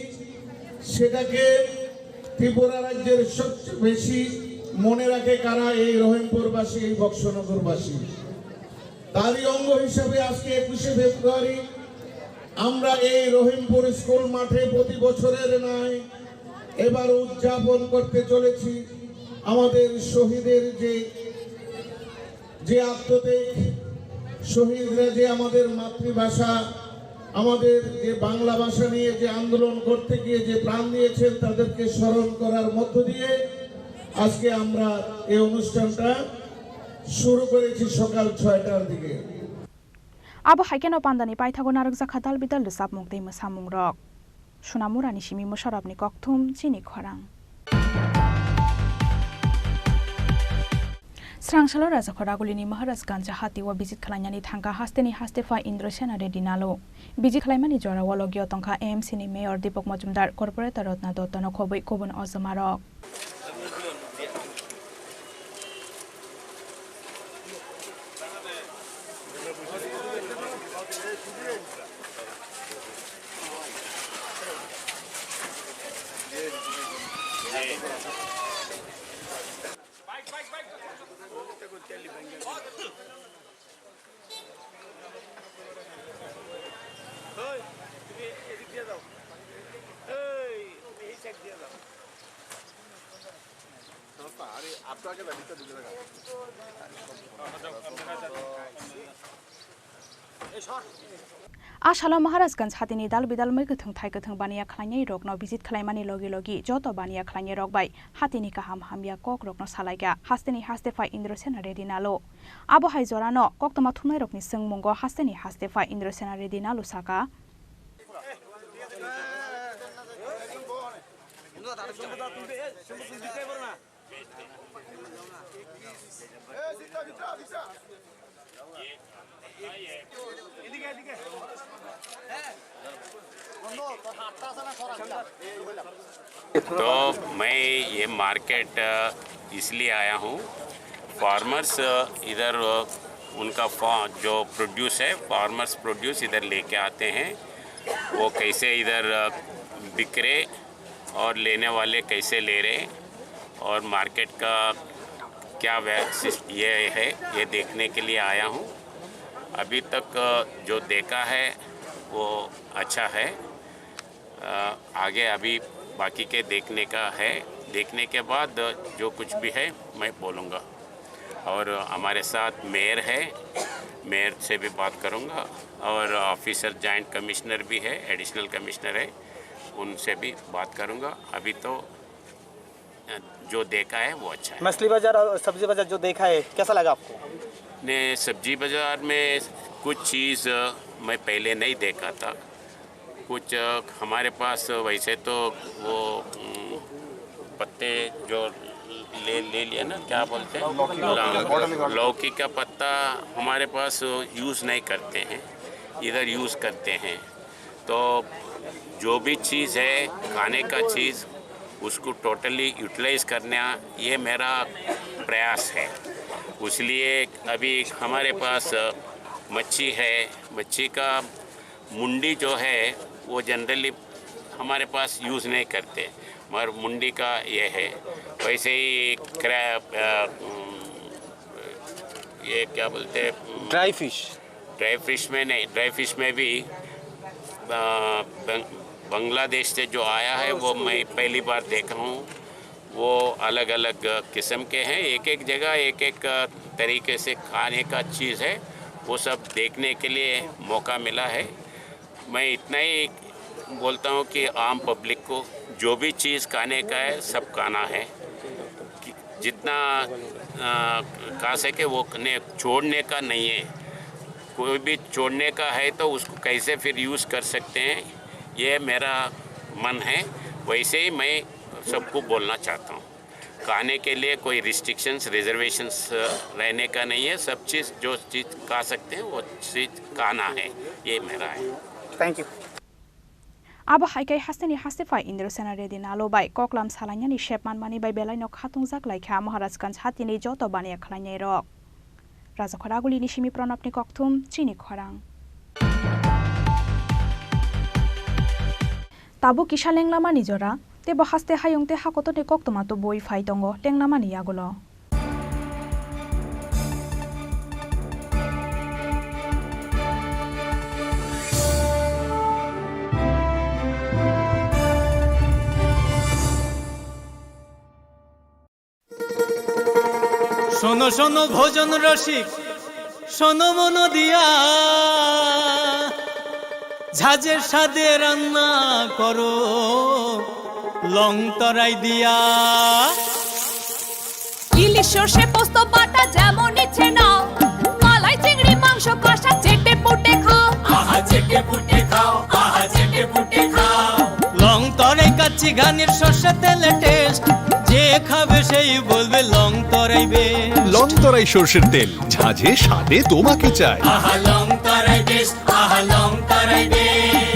সেটাকে ত্রিপুরা রাজ্যের সবচেয়ে বেশি মনে রাখে কারা এই রহিমপুরবাসী এই বক্সনগরবাসী তারই অঙ্গ হিসেবে আজকে 21শে ফেব্রুয়ারি আমরা এই রহিমপুর স্কুল মাঠে প্রতি বছরের ন্যায় এবার উদযাপন করতে চলেছি আমাদের শহীদের যে আত্মত্যাগ শহীদরা যে আমাদের মাতৃভাষা আমাদের যে বাংলা ভাষা নিয়ে যে আন্দোলন করতে গিয়ে যে প্রাণ দিয়েছেন তাদেরকে স্মরণ করার মধ্য দিয়ে আজকে আমরা এই অনুষ্ঠানটা শুরু করেছি সকাল 6টার দিকে Abu Haikeno Pandani Paithago Narak Zakhatal Bidal Sap Mukdei Musamung Rok Shunamurani Shimi Musharabni Kokthum Chini Khorang Srangshalo Razakhoragulini Maharaj Ganja Hati wa Bizit Khalanyani Thangka Hasteni Hastefa Indrosena Redinalo Bizit Khlaimani Jora Walogyo Tongkha AMC ni Mayor Dipok Majumdar Corporate Rotna Dotano Khoboi Kobun Ozamarok Ashalo Maharajganj Hatini Dal Bidal Meguthung Thaigathung Bania Klanya Rok no Bizit Khlaimani Logi Logi Joto Bania Klanya Rok Bai Hatini Kaham Hamia Kok Rok no Salaiga Hasteni Hastefa Indrosena Redinalo Abu Haizorano Koktama Thumai Rok ni Sungmungo Hasteni Hastefa Indrosena Redinalo Saka तो मैं ये market इसलिए आया हूँ farmers इधर उनका जो produce है फार्मर्स प्रोड्यूस इधर लेके आते हैं वो कैसे इधर बिक रहे और लेने वाले कैसे ले रहे और मार्केट का क्या ये है ये देखने के लिए आया हूँ अभी तक जो देखा है वो अच्छा है आगे अभी बाकी के देखने का है देखने के बाद जो कुछ भी है मैं बोलूँगा और हमारे साथ मेयर है मेयर से भी बात करूँगा और ऑफिसर जॉइंट कमिश्नर भी है एडिशनल कमिश्नर है उनसे भी बात करूँगा अभी तो जो देखा है वो अच्छा है। मछली बाजार और सब्जी बाजार जो देखा है कैसा लगा आपको? ने सब्जी बाज़ार में कुछ चीज़ मैं पहले नहीं देखा था। कुछ हमारे पास वैसे तो वो पत्ते जो ले लिया ना, क्या बोलते हैं, लौकी का पत्ता हमारे पास यूज़ नहीं करते हैं, इधर यूज़ करते हैं। तो जो भी चीज़ है खाने का चीज़ उसको टोटली यूटिलाइज करना ये मेरा प्रयास है। इसलिए अभी हमारे पास मच्छी है, मच्छी का मुंडी जो है वो जनरली हमारे पास यूज़ नहीं करते, मगर मुंडी का ये है। वैसे ही क्रैब, ये क्या बोलते हैं, ड्राई फिश। ड्राई फिश में नहीं, ड्राई फिश में भी बांग्लादेश से जो आया है वो मैं पहली बार देखा हूँ। वो अलग अलग किस्म के हैं, एक एक जगह एक एक तरीके से खाने का चीज़ है, वो सब देखने के लिए मौका मिला है। मैं इतना ही बोलता हूँ कि आम पब्लिक को जो भी चीज़ खाने का है सब खाना है, जितना खा सके वो छोड़ने का नहीं है। कोई भी छोड़ने का है तो उसको कैसे फिर यूज़ कर सकते हैं, ये मेरा मन है। वैसे ही मैं सबको बोलना चाहता हूँ, खाने के लिए कोई रिस्ट्रिक्शंस रिजर्वेशंस रहने का नहीं है। सब चीज़ जो चीज़ खा सकते हैं वो चीज़ खाना है, ये मेरा है। Thank you. Abo haikai hasteni hastify indro senare din alo bai koklam salanya ni shepman mani bai belai no khatung jak laikha Maharashganj hatini joto bania khlainai rok Raja Khoraguli ni simi pranapni kokthum Chini Khorang Tabo kisha lenglama ni jora te bo haste hayungte hakoto te koktoma to boi phai tongo lenglama ni yagulo শোনো শোনো ভোজন রসিক, শোনো মন দিয়া, ঝাঁঝের স্বাদে রান্না করো লং তরাই দিয়া। ইলিশ সর্ষে পোস্ত বাটা যেমন ইচ্ছে নাও, মালাই চিংড়ি মাংস কষা চেটে পুটে খাও, আহা চেটে পুটে খাও, আহা চেটে পুটে খাও। লং তরাই কাচ্চি ঘানির সর্ষে তেলে টেস্ট, যে খাবে সেই বলবে লং তরাই বেশ। লং তরাই সর্ষের তেল, ঝাঁঝে স্বাদে তোমাকে চাই। আহা লং তরাই বেশ, আহা লং তরাই বেশ।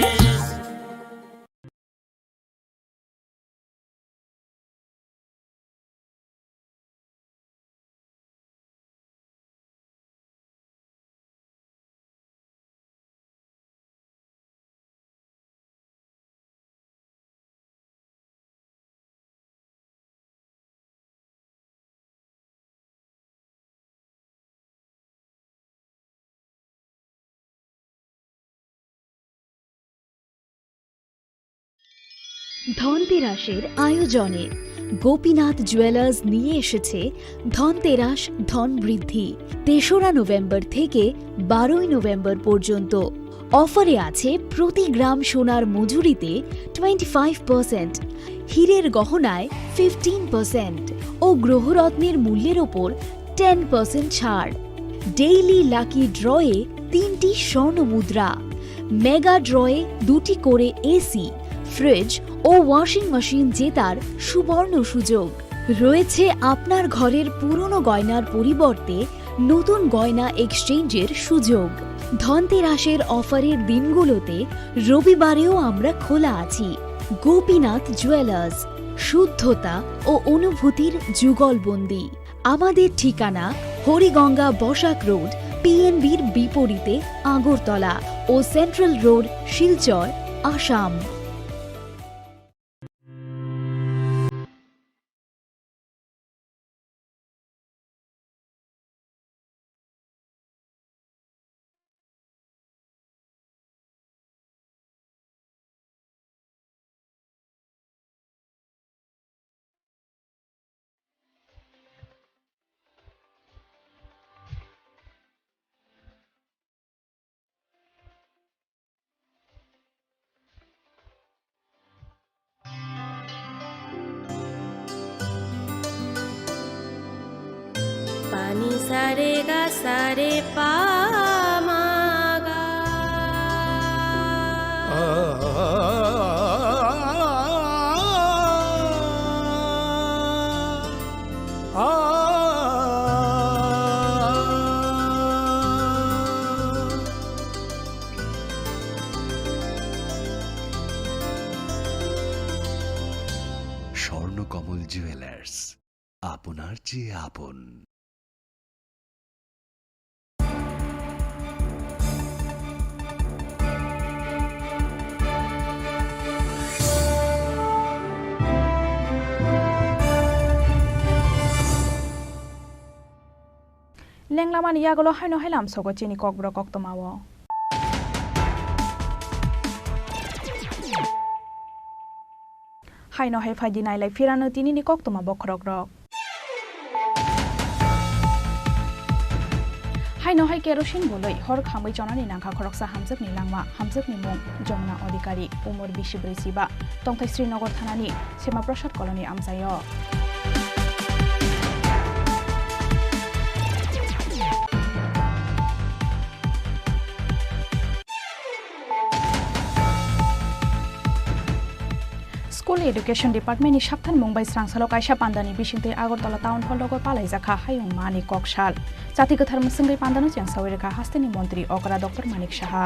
ধনতেরাসের আয়োজনে গোপীনাথ জুয়েলার্স নিয়ে এসেছে ধনতেরাস ধন বৃদ্ধি। ৩রা নভেম্বর থেকে ১২ই নভেম্বর পর্যন্ত অফারে আছে প্রতি গ্রাম সোনার মজুরিতে 25%, হীরের গহনায় 15% ও গ্রহরত্নের মূল্যের ওপর 10% ছাড়। ডেইলি লাকি ড্রয়ে ৩টি স্বর্ণ মুদ্রা, মেগা ড্রয়ে 2টি করে এসি, ফ্রিজ ও ওয়াশিং মেশিন জেতার সুবর্ণ সুযোগ রয়েছে। আপনার ঘরের পুরনো গয়নার পরিবর্তে নতুন গয়না এক্সচেঞ্জের সুযোগ। ধনতেরাসের অফারের দিনগুলোতে রবিবারেও আমরা খোলা আছি। গোপীনাথ জুয়েলার্স, শুদ্ধতা ও অনুভূতির যুগলবন্দি। আমাদের ঠিকানা হরিগঙ্গা বসাক রোড, পিএনবির বিপরীতে আগরতলা ও সেন্ট্রাল রোড, শিলচর, আসাম। সারে গা সারে পা মা গা। স্বর্ণকমল জুয়েলার্স, আপনার চেয়ে আপন। লেংলামানি ইয়াগলো হাইনো হাইলাম সগো চিনি Kokborok অক্তমাও হাইনো high ফাইদি নাইলাই ফিরানো তিনিনি কক্তমা বখরক rock হাইনো high kerosene বलै হর খাमै জনাनि नांखा खरकसा हामजोकनि लांमा हामजोकनि मुं जमुना अधिकारी उमर 24 तंथाय श्रीनगर थानानि सेमा प्रसाद कलनि आमजायो स्कुल एडुकेशन डिपार्टमेंटनि साबथान मुंबाइ स्रांसालो कायसा पान्दानि बिसिंते आगरतला टाउन हल लोगो पालाइजाखा हायुं मानि ककसाल जाति गोथार मुसुंगै पान्दानो जेंसावैरेखा हास्तेनि मन्त्री अकरा डक्टर मानिक साहा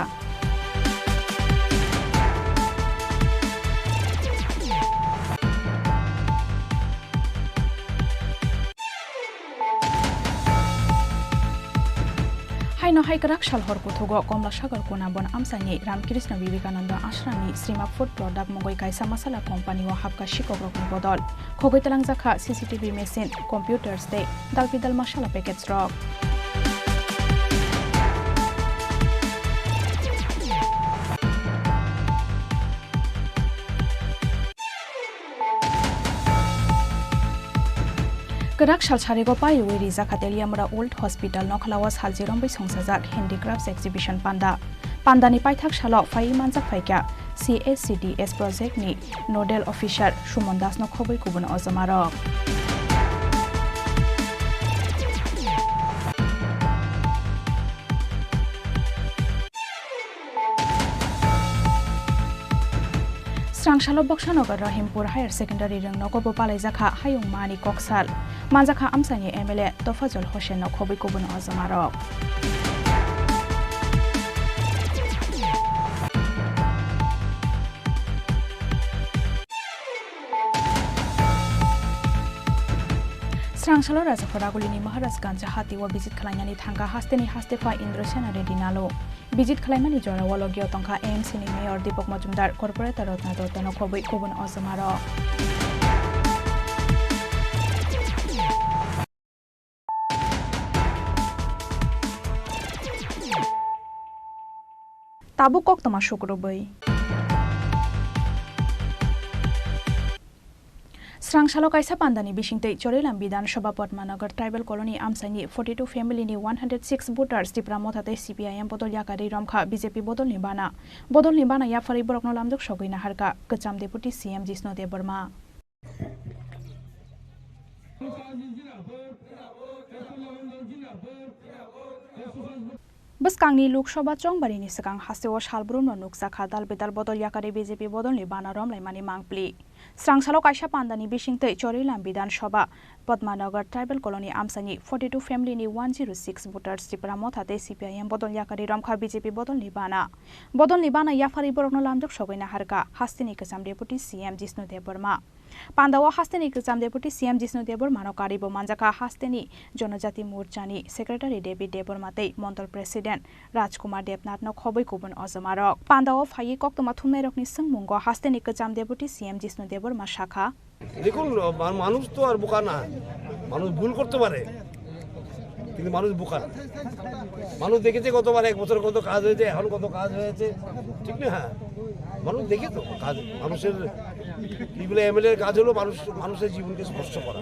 हाइनो हाइकराक सालहर कुथुगो कमला सागर कोनाबन आमसानि रामकृष्ण विवेकानंद आश्रमनि श्रीमा फुड प्रडाक्ट मंगै कायसा मसाला कम्पानी हाबका शिकग्रकनि बदल खगैतलां जाखा सीसीटीवी मेसिन कम्पिउटार्स दे दालपिदाल मसाला पेकेट्स रक गराक सालसारेगो पायुवेरि जाखातेलियामरा ओल्ड हस्पिटाल नखलावास हालजिरमबै संसाजाक हेन्डिक्राफ्ट्स एक्जिबिशन पान्दानि पाइथाक साल फाइ मानजाक फाइका CSCDS प्रोजेक्टनि नोडेल अफिसार सुमन दासनो खबै गुबुन अजमारक स्रांसालो बक्सानगर रहिमपुर हायर सेकेन्डारि रंनगोबो पालाइजाखा हायुं मानि ककसाल मानजाखा आमसानि MLA तफाजुल होसेन खबै गुबुन अजमारक स्रांसालो राजाफोरागुलिनि महाराजगंज हातिवा विजिट खालायनानै थांगा हास्तेनि हास्तेफा इन्द्रसेना रेड्डी नालो विजिट खालायमानि जरावालो गियतंखा AMCनि मेयर दीपक मजुमदार कर्पोरेटर रत्ना दत्तनो खबै गुबुन अजमारक ताबु कक्तमा शुक्रबै स्रांसालो कायसा पान्दानि बिसिंतै चोरेलाम विधानसभा Padmanagar tribal colony आमसाइनि 42 फेमिलिनि 106 भोटार्स Tipra मथातै CPIM बदल याकारि रमखा BJP बदल निबाना याफारि बरकनो लामदुक सगैना हारका गोजाम डेपुटी CM जिष्णु देबबर्मा बसकांगनि लोकसभा चंबारिनि सिगां हास्तेव सालब्रुनो नुकजाखा दालबेदाल बदल याकारि BJP बदलनि बाना रमलायमानि मांप्लि स्रांसालो कायसा पान्दानि बिसिंतै चोरेलाम विधानसभा Padmanagar tribal colony आमसानि 42 फेमिलिनि 106 भोटार्स Tipra मथातै CPIM बदल याकारि रमखा BJP बदलनि बाना याफारि बरकनो लामदुक सगैना हारका हास्तेनि गोजाम डेपुटी CM जिष्णु देबबर्मा पान्दावा हास्तेनि गोजाम डेपुटी CM जिष्णु देबबर्मानो कारिबो मानजाखा हास्तेनि जनजाति मोर्चानि सेक्रेटारि डेभिड देबबर्मातै मण्डल प्रेसिडेन्ट राजकुमार देबनाथनो खबै गुबुन अजमारक पान्दावा फाइ कक्तमा थुमनायरकनि सोंमुंग हास्तेनि गोजाम डेपुटी CM जिष्णु देबबर्मा शाखा দেখুন মানুষ তো আর বোকা না মানুষ ভুল করতে পারে কিন্তু মানুষ বোকা না মানুষ দেখেছে গতবার এক বছর কত কাজ হয়েছে এখন কত কাজ হয়েছে ঠিক না হ্যাঁ মানুষ দেখে তো কাজ মানুষের কি বলে MLA এর কাজ হলো মানুষের জীবনকে স্পষ্ট করা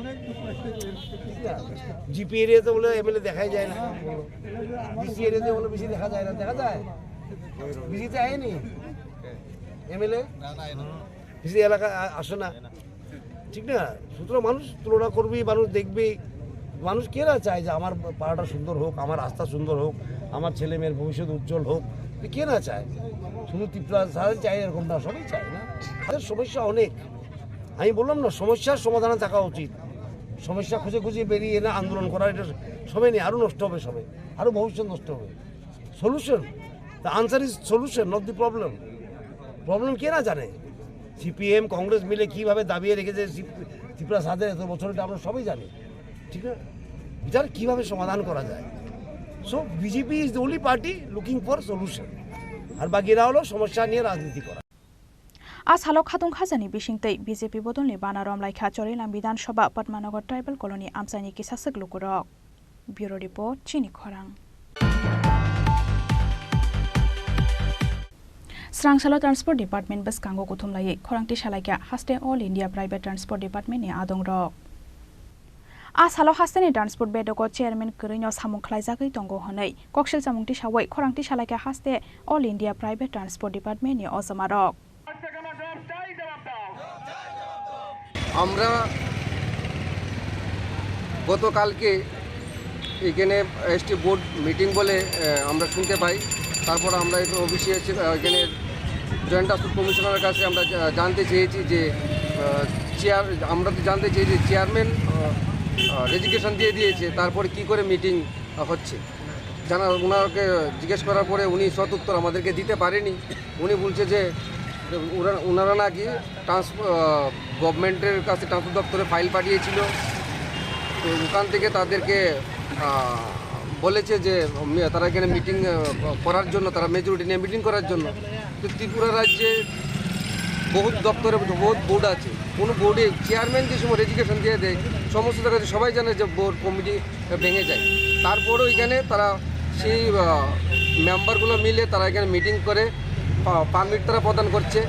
জিপি এরিয়াতে বলে MLA দেখাই যায় না ডিসি এরিয়াতে বলে বেশি দেখা যায় না দেখা যায় বেশিতে আয়নি MLA বেশি এলাকা আসে না ঠিক না সুতরাং মানুষ তুলনা করবে মানুষ দেখবে মানুষ কেরা চায় যে আমার পাড়াটা সুন্দর হোক, আমার রাস্তা সুন্দর হোক, আমার ছেলে মেয়ের ভবিষ্যৎ উজ্জ্বল হোক, কে না চায়? শুধু ত্রিপুরা সারা চায় এরকম না, সবাই চায় না। তাদের সমস্যা অনেক, আমি বললাম না, সমস্যার সমাধানে থাকা উচিত। সমস্যা খুঁজে খুঁজে বেরিয়ে না আন্দোলন করা, এটা সময় নেই, আরও নষ্ট হবে, সবাই আরও ভবিষ্যৎ নষ্ট হবে। Solution, the answer is solution, not the problem. Problem কে না জানে? সিপিএম কংগ্রেস মিলে কীভাবে দাবিয়ে রেখেছে ত্রিপুরা সাথে এত বছর, এটা আমরা সবাই জানি, ঠিক না? এটার কীভাবে সমাধান করা যায়? So BJP is the only party looking for solution, আর বাকিরা হলো সমস্যা নিয়ে রাজনীতি করা। আজ হালক খাতুং খাজানি বিশিংতৈ বিজেপি বদলनि बानारम लाइखा चोरेलाम विधानसभा पद्मानगर ट्राइबल कॉलोनी आमसानी किसासक लुकुरक। ब्यूरो रिपोर्ट चिनी खरां। स्रांसालो ट्रांसपोर्ट डिपार्टमेंट बस कांगो कुथुमलायै खरांति सालायका हास्टे all India private transport department नि आदं रक। आज हालो हास्टेनि ट्रांसपोर्ट बेदको चेयरमैन करैनो सामुं खलायजागै दंगो हनै कक्सिल सामुंति सावै खरांति सालायका हास्टे all India private transport department नि अजमारक। আমরা গতকালকে এখানে এসটি বোর্ড মিটিং বলে আমরা শুনতে পাই। তারপর আমরা অফিসে এখানে জয়েন্ট ট্রান্সপোর্ট কমিশনারের কাছে আমরা জানতে চেয়েছি যে আমরা তো জানতে চেয়েছি চেয়ারম্যান রেজিগনেশন দিয়ে দিয়েছে, তারপরে কি করে মিটিং হচ্ছে ওনাকে জিজ্ঞেস করার পরে উনি সদুত্তর আমাদেরকে দিতে পারেনি। উনি বলছে যে ওনারা নাকি গভর্নমেন্টের কাছে ট্রান্সপোর্ট দপ্তরে ফাইল পাঠিয়েছিল, তো ওখান থেকে তাদেরকে বলেছে যে তারা এখানে মিটিং করার জন্য, তারা মেজরিটি নিয়ে মিটিং করার জন্য। তো ত্রিপুরা রাজ্যে বহুত দপ্তরে বহুত বোর্ড আছে, কোনো বোর্ডে চেয়ারম্যান যে সময় রেজিগনেশন দিয়ে দেয় সমস্ত জায়গায় সবাই জানে যে বোর্ড কমিটি ভেঙে যায়। তারপরেও এখানে তারা সেই মেম্বারগুলো মিলে তারা এখানে মিটিং করে পারমিট তারা প্রদান করছে।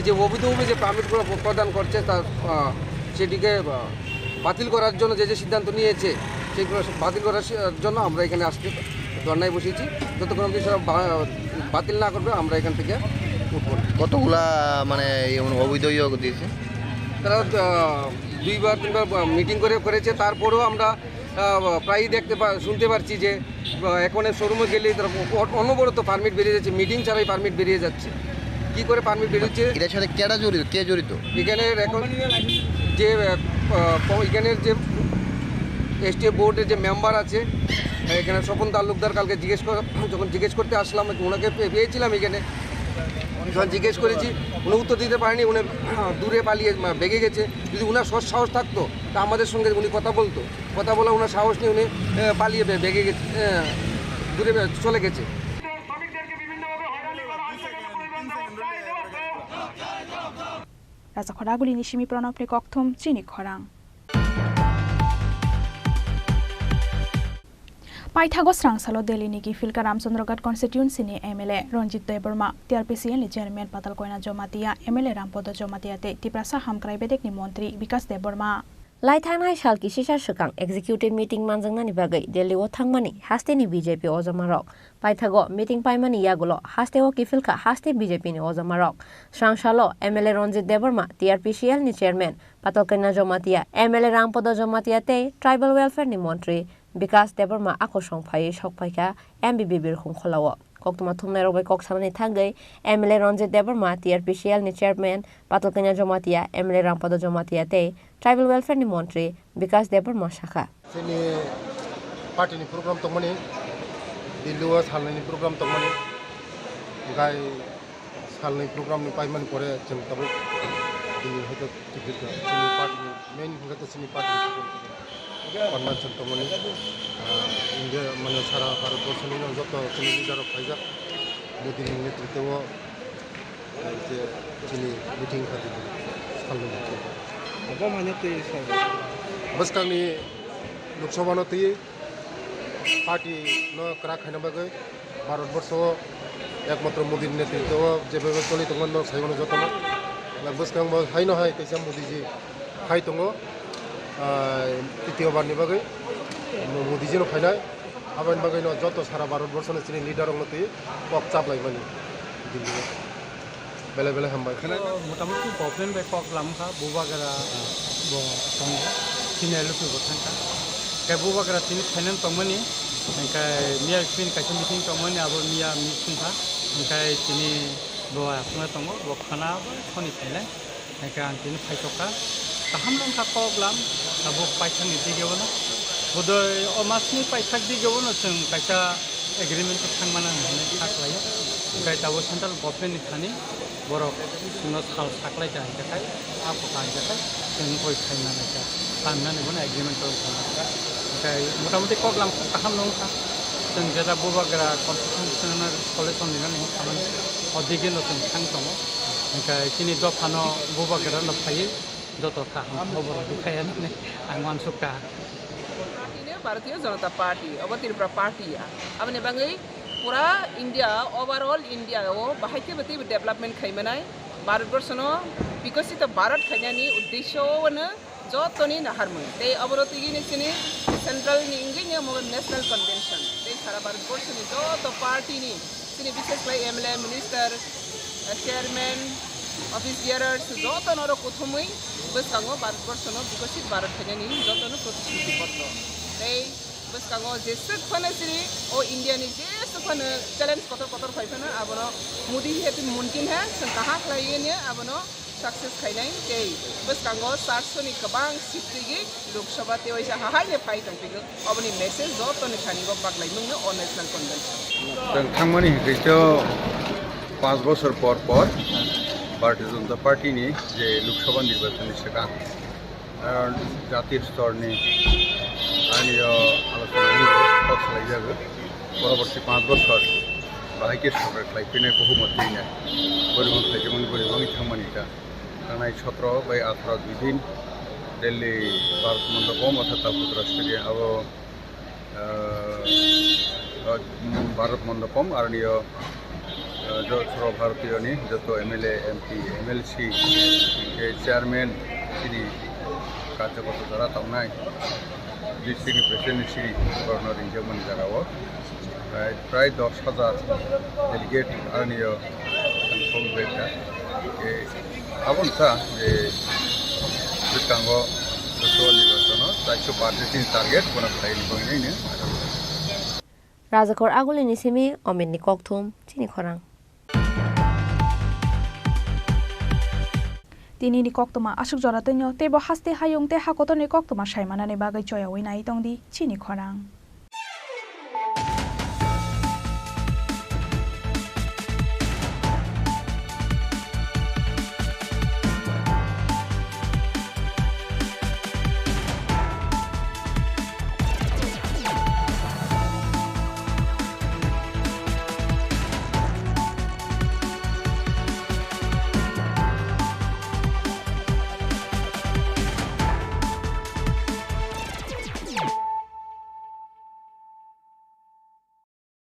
যে অবৈধভাবে যে পারমিটগুলো প্রদান করছে তার সেটিকে বাতিল করার জন্য যে সিদ্ধান্ত নিয়েছে সেগুলো বাতিল করার জন্য আমরা এখানে আসতে ধর্নায় বসেছি। যতক্ষণ অবধি সেটা বাতিল না করবে আমরা এখান থেকে উঠব। কতগুলা মানে অবৈধ দিয়েছে তারা 2-3বার মিটিং করেছে। তারপরেও আমরা প্রায়ই শুনতে পারছি যে এখন শোরুমে গেলে তারা অনবরত পারমিট বেরিয়ে যাচ্ছে, মিটিং ছাড়াই পারমিট বেরিয়ে যাচ্ছে। কি করে পারমিট বেরোচ্ছে? এটার সাথে কেডা জড়িত, কে জড়িত? এখানের এখন যে এখানের যে এসটি বোর্ডের যে মেম্বার আছে, এখানে স্বপন তালুকদার, কালকে যখন জিজ্ঞেস করতে আসলাম ওনাকে পেয়েছিলাম এখানে, যখন জিজ্ঞেস করেছি উনি উত্তর দিতে পারেনি, উনি দূরে পালিয়ে ভেগে গেছে। যদি উনার সাহস থাকতো তা আমাদের সঙ্গে উনি কথা বলে ওনার সাহস নিয়ে উনি পালিয়ে ভেগে গেছে, দূরে চলে গেছে। राजा खरागुली निशिमी प्रणवले कक्थुम चिनी खरां। पाइथागो स्रांसालो दिल्लीनि गिफिलका रामचंद्रगढ़ कन्स्टिट्युएन्सीनि एमएलए रंजित देबर्मा टीआरपीसीएलनि चेयरमैन पातल कोयना जमातिया एमएलए रामपद जमातियाते तिप्रासा हामक्राइ बेदेकनि मन्त्री विकास देबर्मा लाइथांनाय सालकि सिसा सुकां एक्जिक्यूटिव मीटिंग मानजांनानि बागै दिल्लीआव थांमानि हास्टेनि बीजेपी अजमारक पाइथागो मीटिं पाइमानि यागुलो हास्टेआव किफिलका हास्टे बीजेपीनि अजमारक स्रांसालो एमएलए रंजित देबर्मा टीआरपीसीएलनि चेयरमैन पातल कोयना जमातिया एमएलए रामपद जमातियाते ट्राइबल वेलफेयरनि मन्त्री विकास देबर्मा आकर्षण फायै सकफायका एमबीबी बिरखुं खलाव कक्तमा थुमनाय रबाय कक्सानानि थांगै एमएलए रंजित देबर्मा टीआरपीसीएलनि चेयरमैन पातल कोयना जमातिया एमएलए रामपद जमातियाते ट्राइबल वेलफेयरनि मन्त्री विकास देबर्मा शाखा जोंनि पार्टीनि प्रग्राम दंमोन, दिल्लीआव सालनि प्रग्राम दंमोन, गाय सालनि प्रग्रामनि पाइमानि परे जों दाबो दिल्ली हयतो जोंनि पार्टीनि मेन हयतो जोंनि पार्टीनि कन्वेन्सन दंमोन। इंडिया माने सारा भारतवर्षनि जत जोंनि लिडार फाइजाक मोदीनि नेतृत्वआव जे जोंनि मिटिं खालामदों सालनि बसकांनि लोकसभा तैयो पार्टी करा खाने बागै भारतवर्ष एकमात्र मोदी नेतृत्व जेबो चलि दंमोन साइमन जतन बसकां हाय नहाय कैसा मोदीजी हाय दङ तृतीयबारनि बागै मोदीजी फायनाय आबानि बागै जत सारा भारतवर्षनि जोंनि लिडार तैयो पक चापलायमानि दिल्ली बेले बेले हामबाय मोटामुटी गभर्नमेन्ट बे पक लामखा बुबागरा सिनियर लुखु गथांखा cái bố bác là tin finance tổng mনি cái mía pin cái trong meeting tổng mনি abo mía meeting ha cái tin bo apna tổng bo khana khoni finance cái tin phải cho cả ham long ka problem abo paithang ni dige na bodoi omasni paithak dige na chung kaisa agreement thang mana ne thaklai cái tabo central government ni thani borok no khal thaklai ta kai apo kan kai chung koi khaina na ka panna ne bona agreement to cái মোটামুটি কগলাম কাহাম নং কা जों जेला बुबाग्रा कन्स्टिटिउसनाल कलेजन निनानै खामानि अदिगे नतन थां दङ ओमफ्राय किनि दफानो बुबाग्रा नफायो जत खाहाम खबर दुखायानो आं मानसुका भारतीय जनता पार्टी अब त्रिपुरा पार्टी अब ने बाङै पुरा इन्डिया ओभरऑल इन्डिया ओ बाहायते बति डेभलपमेन्ट खाइमनाय भारतवर्षनो विकसित भारत खाइनानि उद्देश्यनो जतनि नाहारमो ते अबरतिगि निसिनि सेंट्रल नि इंगिनि मो नेशनल कन्वेंशन ते सारा भारतवर्षनि जत पार्टीनि सिनि विशेष लाई MLA minister chairman office bearers जतनर कोथमै बसकाङो भारतवर्षनो विकसित भारत खाइनानि जतनो प्रतिश्रुति पत्र ते बसकाङो जेसक फने सिनि ओ इंडिया नि जेसक फने चैलेंज पत्र पत्र फाइफना आबनो मोदी हेतु मुमकिन है जों कहा खालायने आबनो सक्सेस खाइनाय ते बसकाङो 700 नि गोबां सिटनि लोकसभा ते ओइसा हाहायने फाइ दंफिगो अबनि मेसेज जतनि खानिगो बागलायमुंनो अ नेशनल कन्वेंशन जों थांमानि हिगैतो 5 বছর পর भारतीय जनता पार्टी जे लोकसभा निर्वाचन सिगां जातीय स्तरनि आंनि आलोचना खालामजागो परवर्ती 5 বছর बाहायके सरकार खालायफैनाय बहुमत दैनाय बोरैबा खालायदोंमोन बोरैबा थांमानि दा थांनाय 17 बै 18 दिन दिल्ली भारत मण्डपम अर्थात त्रिपुरा स्टेडियाम अब भारत मण्डपम आरो जो सर्वभारतीय जो एमएलए एमपी एमएलसी चेयरमैन सिनि कार्यकर्ता द्वारा तंनाय डिस्ट्रिक्ट प्रेसिडेंट सिरि गवर्नर इंजमन जगह प्राय 10,000 डेलीगेट आरो कंट्रोल बेटा आबन था जे बिकांगो लोकसभा निर्वाचन 435 टार्गेट बना खालायनो राजाखर आगुलिनि सिमी अमितनि ककथुम चिनि खरां tinini koktoma asuk jora tenyo tebo haste hayung te hakotoni koktoma saimanane bagai choyawi nai tongdi chini khorang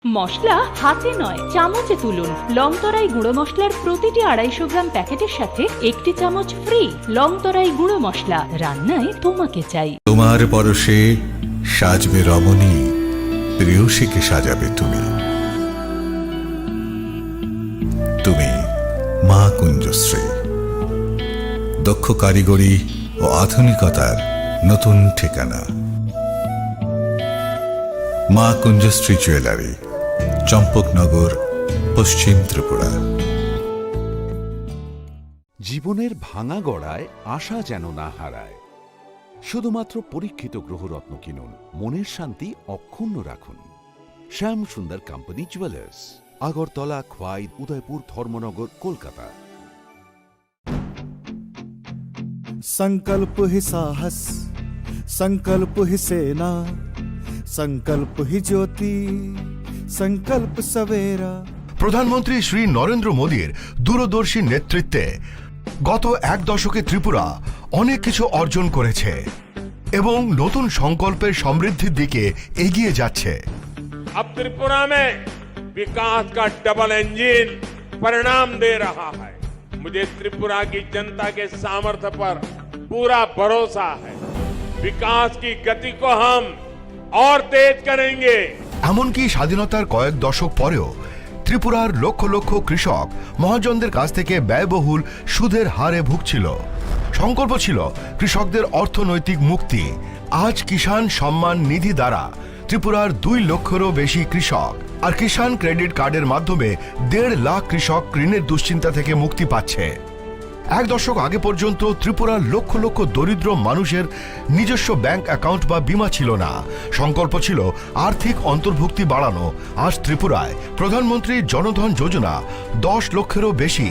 মশলা হাতে নয় চামচে তুলুন লংতরাই গুঁড়ো মশলার প্রতিটি 250 গ্রাম প্যাকেটের সাথে একটি চামচ ফ্রি লংতরাই গুঁড়ো মশলা রান্নায় তোমাকে চাই তোমার পরশে সাজবে রমণী প্রেয়সীকে সাজাবে তুমি তুমি মা কুঞ্জশ্রী দক্ষ কারিগরি ও আধুনিকতার নতুন ঠিকানা মা কুঞ্জশ্রী জুয়েলারি চম্পকনগর পশ্চিম ত্রিপুরা জীবনের ভাঙা গড়ায় আশা যেন না হারায় শুধুমাত্র পরীক্ষিত গ্রহরত্ন কিনুন মনের শান্তি অক্ষুণ্ণ রাখুন শ্যাম সুন্দর কোম্পানি জুয়েলার্স আগরতলা খোয়াই উদয়পুর ধর্মনগর কলকাতা संकल्प ही साहस संकल्प ही सेना संकल्प ही ज्योति संकल्प सवेरा প্রধানমন্ত্রী শ্রী নরেন্দ্র মোদীর দূরদর্শী নেতৃত্বে গত 1 দশকে ত্রিপুরা অনেক কিছু অর্জন করেছে এবং নতুন সংকল্পের সমৃদ্ধির দিকে এগিয়ে যাচ্ছে अब त्रिपुरा में विकास का डबल इंजन परिणाम दे रहा है मुझे त्रिपुरा की जनता के सामर्थ्य पर पूरा भरोसा है विकास की गति को हम और तेज करेंगे এমনকি স্বাধীনতার কয়েক দশক পরেও ত্রিপুরার লক্ষ লক্ষ কৃষক মহাজনদের কাছ থেকে ব্যয়বহুল সুদের হারে ভুগছিল সংকল্প ছিল কৃষকদের অর্থনৈতিক মুক্তি আজ কিষাণ সম্মান নিধি দ্বারা ত্রিপুরার 2 লক্ষেরও বেশি কৃষক আর কিষাণ ক্রেডিট কার্ডের মাধ্যমে 1.5 লাখ কৃষক ঋণের দুশ্চিন্তা থেকে মুক্তি পাচ্ছে। 1 দশক আগে পর্যন্ত ত্রিপুরার লক্ষ লক্ষ দরিদ্র মানুষের নিজস্ব ব্যাংক অ্যাকাউন্ট বা বীমা ছিল না। সংকল্প ছিল আর্থিক অন্তর্ভুক্তি বাড়ানো। আজ ত্রিপুরায় প্রধানমন্ত্রী জনধন যোজনা 10 লক্ষেরও বেশি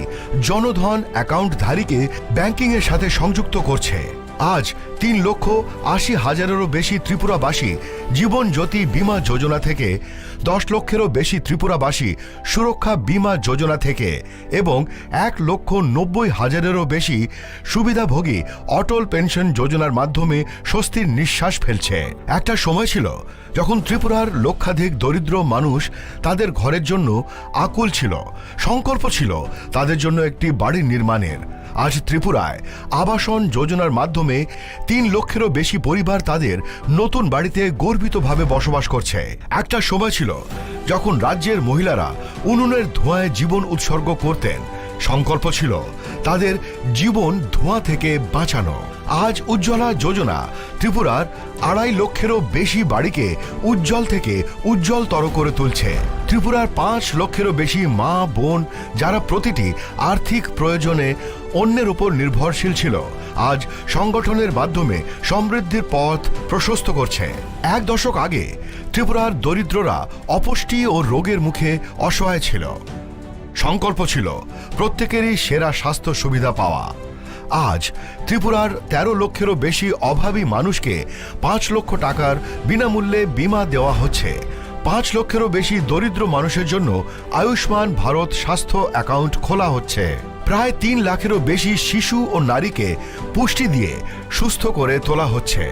জনধন অ্যাকাউন্টধারীকে ব্যাংকিংয়ের সাথে সংযুক্ত করছে। আজ 3,80,000-এরও বেশি ত্রিপুরাবাসী জীবন জ্যোতি বীমা যোজনা থেকে, 10 লক্ষেরও বেশি ত্রিপুরাবাসী সুরক্ষা বীমা যোজনা থেকে এবং 1,90,000-এরও বেশি সুবিধাভোগী অটল পেনশন যোজনার মাধ্যমে স্বস্তির নিঃশ্বাস ফেলছে। একটা সময় ছিল যখন ত্রিপুরার লক্ষাধিক দরিদ্র মানুষ তাদের ঘরের জন্য আকুল ছিল, সংকল্প ছিল তাদের জন্য একটি বাড়ি নির্মাণের। আজ ত্রিপুরায় আবাসন যোজনার মাধ্যমে 3 লক্ষেরও বেশি পরিবার তাদের নতুন বাড়িতে গর্বিতভাবে বসবাস করছে। একটা সময় ছিল যখন রাজ্যের মহিলারা উনুনের ধোঁয়ায় জীবন উৎসর্গ করতেন, সংকল্প ছিল তাদের জীবন ধোঁয়া থেকে বাঁচানো। আজ উজ্জ্বলা যোজনা ত্রিপুরার 2.5 লক্ষেরও বেশি বাড়িকে উজ্জ্বল থেকে উজ্জ্বলতর করে তুলছে। ত্রিপুরার 5 লক্ষেরও বেশি মা বোন যারা প্রতিটি আর্থিক প্রয়োজনে অন্যের উপর নির্ভরশীল ছিল, আজ সংগঠনের মাধ্যমে সমৃদ্ধির পথ প্রশস্ত করছে। 1 দশক আগে ত্রিপুরার দরিদ্ররা অপুষ্টি ও রোগের মুখে অসহায় ছিল। সংকল্প ছিল প্রত্যেকেরই সেরা স্বাস্থ্য সুবিধা পাওয়া। আজ ত্রিপুরার 13 লক্ষেরও বেশি অভাবী মানুষকে 5 লক্ষ টাকার বিনামূল্যে বীমা দেওয়া হচ্ছে। 5 লক্ষেরও বেশি দরিদ্র মানুষের জন্য আয়ুষ্মান ভারত স্বাস্থ্য অ্যাকাউন্ট খোলা হচ্ছে। প্রায় 3 লাখেরও বেশি শিশু ও নারীকে পুষ্টি দিয়ে সুস্থ করে তোলা হচ্ছে।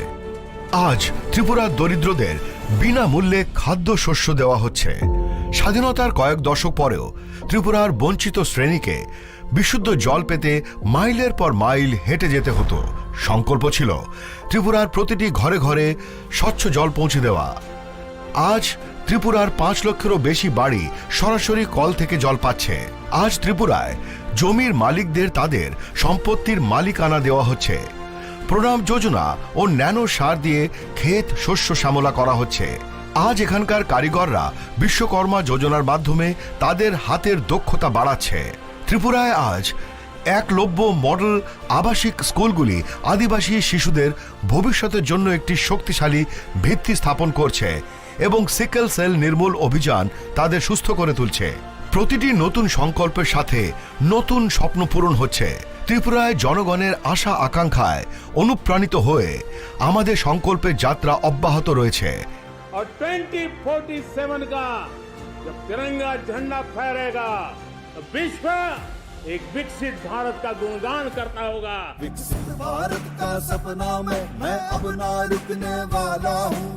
আজ ত্রিপুরার দরিদ্রদের বিনামূল্যে খাদ্যশস্য দেওয়া হচ্ছে। স্বাধীনতার কয়েক দশক পরেও ত্রিপুরার বঞ্চিত শ্রেণীকে বিশুদ্ধ জল পেতে মাইলের পর মাইল হেঁটে যেতে হতো। সংকল্প ছিল ত্রিপুরার প্রতিটি ঘরে ঘরে স্বচ্ছ জল পৌঁছে দেওয়া। আজ ত্রিপুরার 5 লক্ষেরও বেশি বাড়ি সরাসরি কল থেকে জল পাচ্ছে। আজ ত্রিপুরায় জমির মালিকদের তাদের সম্পত্তির মালিকানা দেওয়া হচ্ছে। প্রণাম যোজনা ও ন্যানো সার দিয়ে ক্ষেত শস্য শ্যামলা করা হচ্ছে। আজ এখানকার কারিগররা বিশ্বকর্মা যোজনার মাধ্যমে তাদের হাতের দক্ষতা বাড়াচ্ছে। ত্রিপুরায় আজ 1 মডেল আবাসিক স্কুলগুলি আদিবাসী শিশুদের ভবিষ্যতের জন্য একটি শক্তিশালী ভিত্তি স্থাপন করছে এবং সিকেল সেল নির্মূল অভিযান তাদের সুস্থ করে তুলছে। প্রতিটি নতুন সংকল্পের সাথে নতুন স্বপ্ন পূরণ হচ্ছে। ত্রিপুরায় জনগণের আশা আকাঙ্ক্ষায় অনুপ্রাণিত হয়ে আমাদের সংকল্পের যাত্রা অব্যাহত রয়েছে। और 2047 का जब तिरंगा झंडा फहरेगा तो विश्व एक विकसित भारत का गुणगान करता होगा। विकसित भारत का सपना मैं अब ना रुकने वाला हूँ।